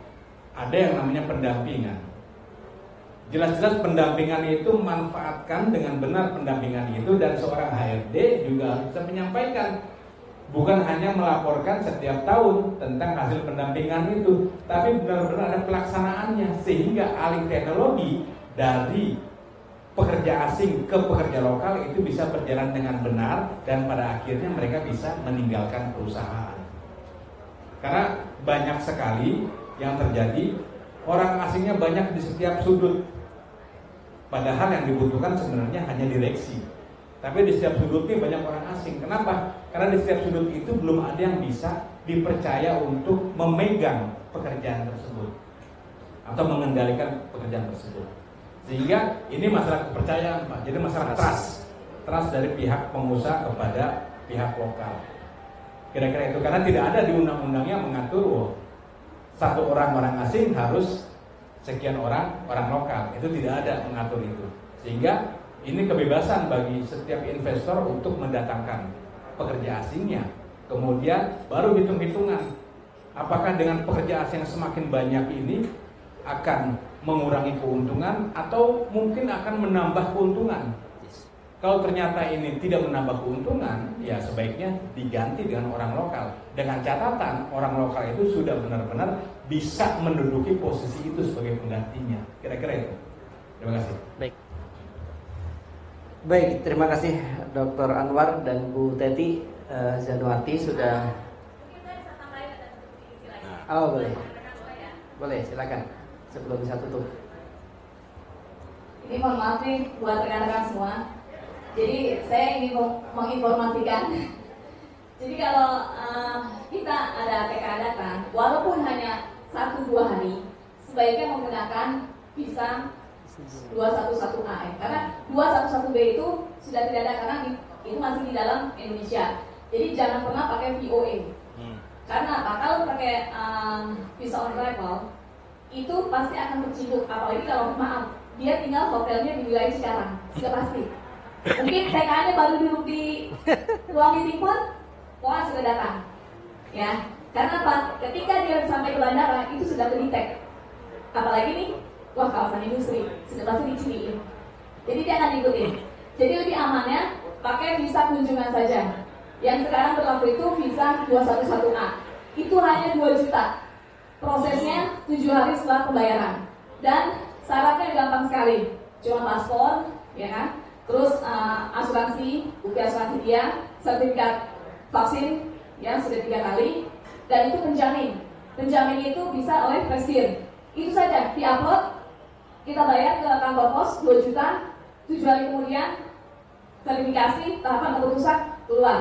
ada yang namanya pendampingan. Jelas-jelas pendampingan itu manfaatkan dengan benar pendampingan itu, dan seorang HRD juga harus bisa menyampaikan, bukan hanya melaporkan setiap tahun tentang hasil pendampingan itu, tapi benar-benar ada pelaksanaannya, sehingga alih teknologi dari pekerja asing ke pekerja lokal itu bisa berjalan dengan benar, dan pada akhirnya mereka bisa meninggalkan perusahaan. Karena banyak sekali yang terjadi, orang asingnya banyak di setiap sudut, padahal yang dibutuhkan sebenarnya hanya direksi. Tapi di setiap sudut ini banyak orang asing. Kenapa? Karena di setiap sudut itu belum ada yang bisa dipercaya untuk memegang pekerjaan tersebut atau mengendalikan pekerjaan tersebut. Sehingga ini masalah kepercayaan, Pak. Jadi masalah trust dari pihak pengusaha kepada pihak lokal. Kira-kira itu, karena tidak ada di undang-undangnya mengatur satu orang asing harus sekian orang lokal. Itu tidak ada mengatur itu. Sehingga ini kebebasan bagi setiap investor untuk mendatangkan pekerja asingnya. Kemudian baru hitung-hitungan, apakah dengan pekerja asing yang semakin banyak ini akan mengurangi keuntungan atau mungkin akan menambah keuntungan. Kalau ternyata ini tidak menambah keuntungan, ya sebaiknya diganti dengan orang lokal. Dengan catatan orang lokal itu sudah benar-benar bisa menduduki posisi itu sebagai penggantinya. Kira-kira itu. Terima kasih.
Baik, terima kasih Dr. Anwar dan Bu Teti Zanuarti sudah. Oh, boleh, silakan. Sebelum bisa tutup.
Ini mohon maaf nih buat rekan-rekan semua. Jadi saya ingin menginformasikan. Jadi kalau kita ada PKA datang, walaupun hanya 1-2 hari, sebaiknya menggunakan visa 211A, karena 211B itu sudah tidak ada, karena itu masih di dalam Indonesia. Jadi jangan pernah pakai VOA. Karena apa? Kalau pakai visa on arrival itu pasti akan terciduk. Apalagi kalau maaf dia tinggal hotelnya di wilayah Cikarang, sudah pasti. Mungkin TKA-nya baru duduk di ruang meeting pun, wah sudah datang. Ya, karena apa? Ketika dia sampai ke bandara itu sudah terdetek. Apalagi nih, wah kawasan industri sudah pasti diciriin. Jadi dia akan ikutin. Jadi lebih amannya pakai visa kunjungan saja. Yang sekarang berlaku itu visa 211A. Itu hanya 2 juta. Prosesnya 7 hari setelah pembayaran. Dan syaratnya gampang sekali. Cuma paspor, ya kan? Terus asuransi, bukti asuransi dia, sertifikat vaksin, ya sudah 3 kali. Dan itu penjamin. Penjamin itu bisa oleh presiden. Itu saja, diupload, kita bayar ke kantor pos 2 juta, 7 hari kemudian verifikasi, tahapan keputusan, keluar.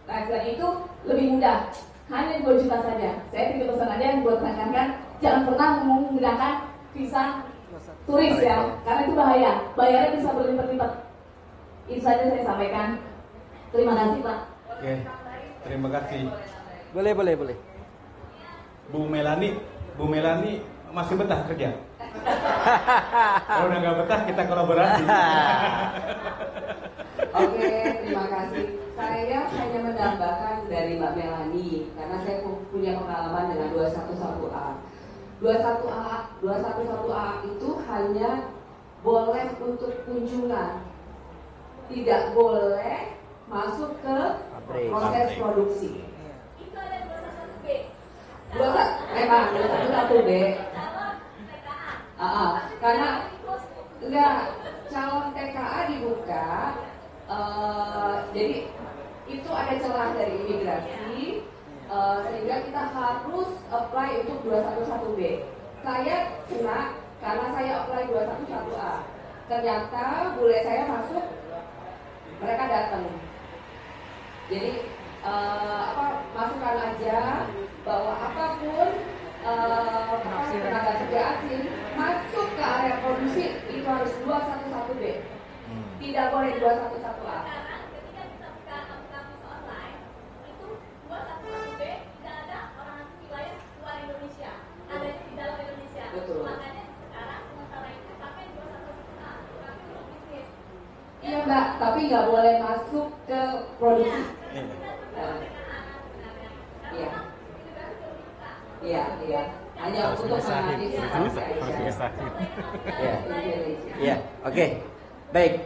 Nah, dan itu lebih mudah, hanya 2 juta saja. Saya tidak pesan aja buat rekan-rekan, jangan pernah menggunakan visa turis ya, karena itu bahaya, bayarnya bisa berlipat-lipat. Itu saja saya sampaikan. Terima kasih Pak.
Oke, terima kasih.
Boleh.
Bu Melani masih betah kerja? Kalau udah nggak betah kita kolaborasi.
Oke, terima kasih. Saya hanya menambahkan dari Mbak Melani karena saya punya pengalaman dengan 211A. 211A itu hanya boleh untuk kunjungan, tidak boleh masuk ke proses produksi.
Itu ada 211B.
Memang 211B. Karena enggak, calon TKA dibuka, jadi itu ada celah dari imigrasi, sehingga kita harus apply untuk 211B. Saya kena karena saya apply 211A. Ternyata bule saya masuk, mereka datang. Jadi masukkan aja bahwa apapun tenaga kerja asing masuk ke area produksi itu harus 211B, tidak boleh 211A.
Sekarang ketika kita buka visa online itu 211B tidak ada orang asing wilayah luar Indonesia, ada di dalam Indonesia.
Betul.
Makanya sekarang sementara itu pakai 211A, pakai untuk bisnis.
Iya Mbak, tapi nggak boleh masuk ke produksi. Iya. Hanya untuk mengantisipasi.
Ya, oke. Baik.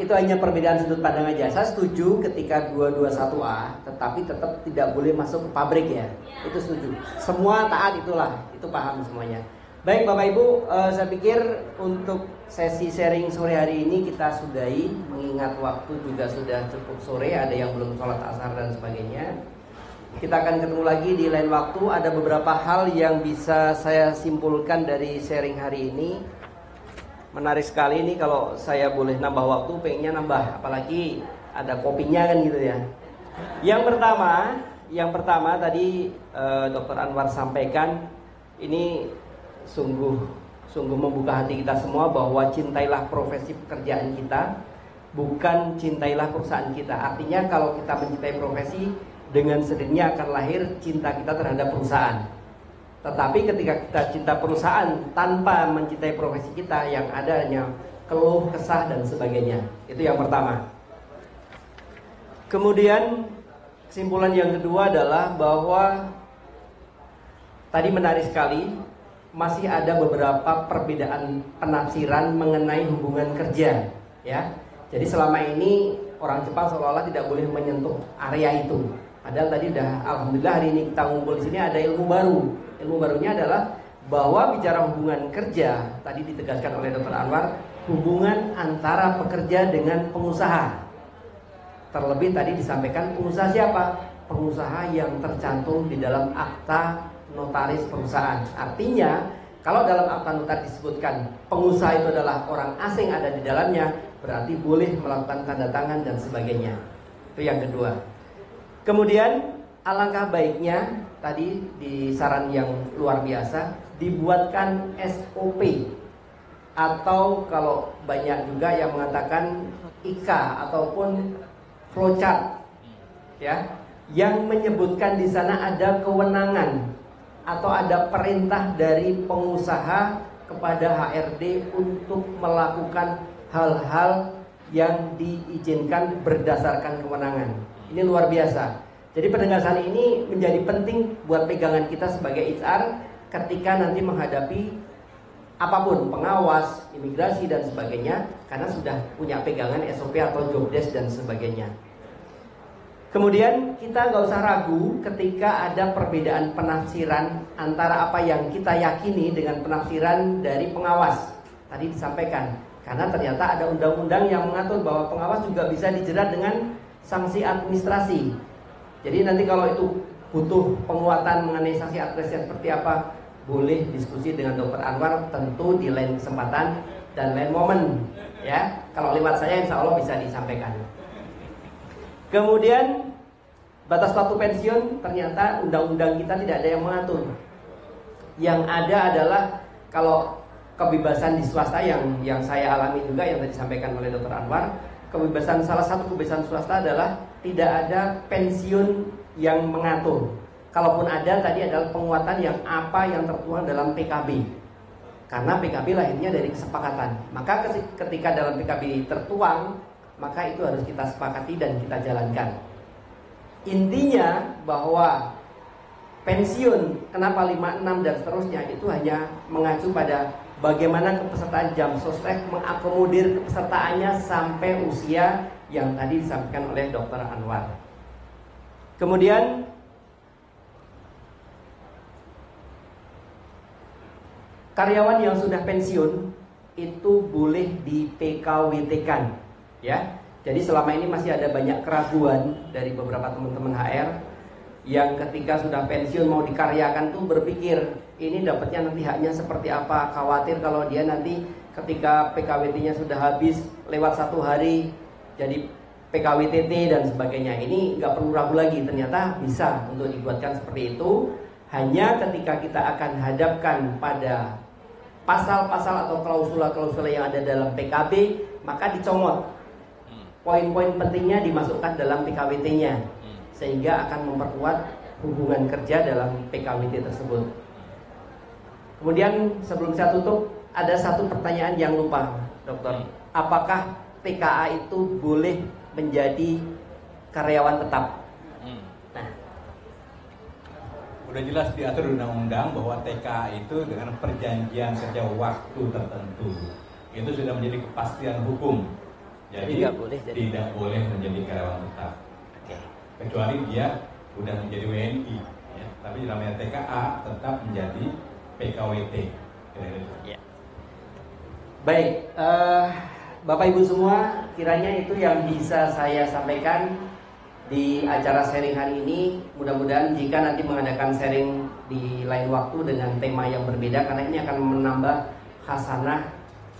Itu hanya perbedaan sudut pandang aja. Saya setuju ketika 221A, tetapi tetap tidak boleh masuk ke pabrik ya. Itu setuju. Semua taat itulah, itu paham semuanya. Baik Bapak Ibu, saya pikir untuk sesi sharing sore hari ini kita sudahi, mengingat waktu juga sudah cukup sore, ada yang belum sholat asar dan sebagainya. Kita akan ketemu lagi di lain waktu. Ada beberapa hal yang bisa saya simpulkan dari sharing hari ini. Menarik sekali ini kalau saya boleh nambah waktu, pengennya nambah, apalagi ada kopinya kan gitu ya. Yang pertama tadi Dr. Anwar sampaikan, ini sungguh membuka hati kita semua bahwa cintailah profesi pekerjaan kita, bukan cintailah perusahaan kita. Artinya kalau kita mencintai profesi, dengan sendirinya akan lahir cinta kita terhadap perusahaan. Tetapi ketika kita cinta perusahaan tanpa mencintai profesi kita, yang ada hanya keluh, kesah dan sebagainya. Itu yang pertama. Kemudian kesimpulan yang kedua adalah bahwa tadi menarik sekali, masih ada beberapa perbedaan penafsiran mengenai hubungan kerja, ya. Jadi selama ini orang Jepang seolah-olah tidak boleh menyentuh area itu. Padahal tadi alhamdulillah hari ini kita ngumpul di sini ada ilmu baru. Ilmu barunya adalah bahwa bicara hubungan kerja, tadi ditegaskan oleh Dr. Anwar, hubungan antara pekerja dengan pengusaha. Terlebih tadi disampaikan pengusaha siapa? Pengusaha yang tercantum di dalam akta notaris perusahaan. Artinya kalau dalam akta notaris disebutkan pengusaha itu adalah orang asing ada di dalamnya, berarti boleh melakukan tanda tangan dan sebagainya. Itu yang kedua. Kemudian alangkah baiknya tadi di saran yang luar biasa dibuatkan SOP, atau kalau banyak juga yang mengatakan IK ataupun flowchart. ya, yang menyebutkan di sana ada kewenangan atau ada perintah dari pengusaha kepada HRD untuk melakukan hal-hal yang diizinkan berdasarkan kewenangan. Ini luar biasa. Jadi penegasan ini menjadi penting buat pegangan kita sebagai HR ketika nanti menghadapi apapun, pengawas, imigrasi dan sebagainya, karena sudah punya pegangan SOP atau job desk dan sebagainya. Kemudian kita nggak usah ragu ketika ada perbedaan penafsiran antara apa yang kita yakini dengan penafsiran dari pengawas. Tadi disampaikan, karena ternyata ada undang-undang yang mengatur bahwa pengawas juga bisa dijerat dengan sanksi administrasi. Jadi nanti kalau itu butuh penguatan mengenai sanksi administrasi seperti apa, boleh diskusi dengan Dr. Anwar, tentu di lain kesempatan dan lain momen, ya. Kalau lewat saya insya Allah bisa disampaikan. Kemudian batas waktu pensiun, ternyata undang-undang kita tidak ada yang mengatur. Yang ada adalah kalau kebebasan di swasta yang saya alami juga, yang tadi disampaikan oleh Dr. Anwar, kebebasan, salah satu kebebasan swasta adalah tidak ada pensiun yang mengatur. Kalaupun ada, tadi adalah penguatan yang apa yang tertuang dalam PKB. Karena PKB lahirnya dari kesepakatan. Maka ketika dalam PKB tertuang, maka itu harus kita sepakati dan kita jalankan. Intinya bahwa pensiun, kenapa 56 dan seterusnya, itu hanya mengacu pada bagaimana kepesertaan jam sostek mengakomodir kepesertaannya sampai usia yang tadi disampaikan oleh Dr. Anwar. Kemudian karyawan yang sudah pensiun itu boleh di PKWT-kan, ya. Jadi selama ini masih ada banyak keraguan dari beberapa teman-teman HR yang ketika sudah pensiun mau dikaryakan tuh berpikir ini dapatnya nanti haknya seperti apa, khawatir kalau dia nanti ketika PKWT-nya sudah habis lewat 1 hari jadi PKWTT dan sebagainya. Ini nggak perlu ragu lagi, ternyata bisa untuk dibuatkan seperti itu. Hanya ketika kita akan hadapkan pada pasal-pasal atau klausula-klausula yang ada dalam PKB, maka dicomot. Poin-poin pentingnya dimasukkan dalam PKWT-nya, sehingga akan memperkuat hubungan kerja dalam PKWT tersebut. Kemudian sebelum saya tutup, ada satu pertanyaan yang lupa, Dokter. Apakah TKA itu boleh menjadi karyawan tetap? Nah,
udah jelas diatur undang-undang bahwa TKA itu dengan perjanjian kerja waktu tertentu itu sudah menjadi kepastian hukum. Jadi tidak boleh menjadi karyawan tetap. Kecuali dia udah menjadi WNI, ya. Tapi namanya TKA tetap menjadi PKWT.
Ya. Baik, Bapak Ibu semua, kiranya itu yang bisa saya sampaikan di acara sharing hari ini. Mudah-mudahan jika nanti mengadakan sharing di lain waktu dengan tema yang berbeda, karena ini akan menambah khasanah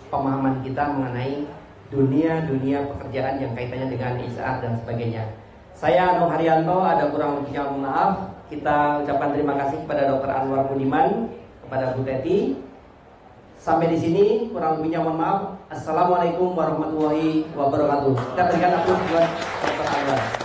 pemahaman kita mengenai dunia pekerjaan yang kaitannya dengan HR dan sebagainya. Saya Anung Haryanto, ada kurang lebihnya mohon maaf. Kita ucapkan terima kasih kepada Dr. Anwar Budiman, kepada Bu Teti. Sampai di sini, kurang lebihnya mohon maaf. Assalamualaikum warahmatullahi wabarakatuh. Kita berikan aplaus buat Dr. Anwar.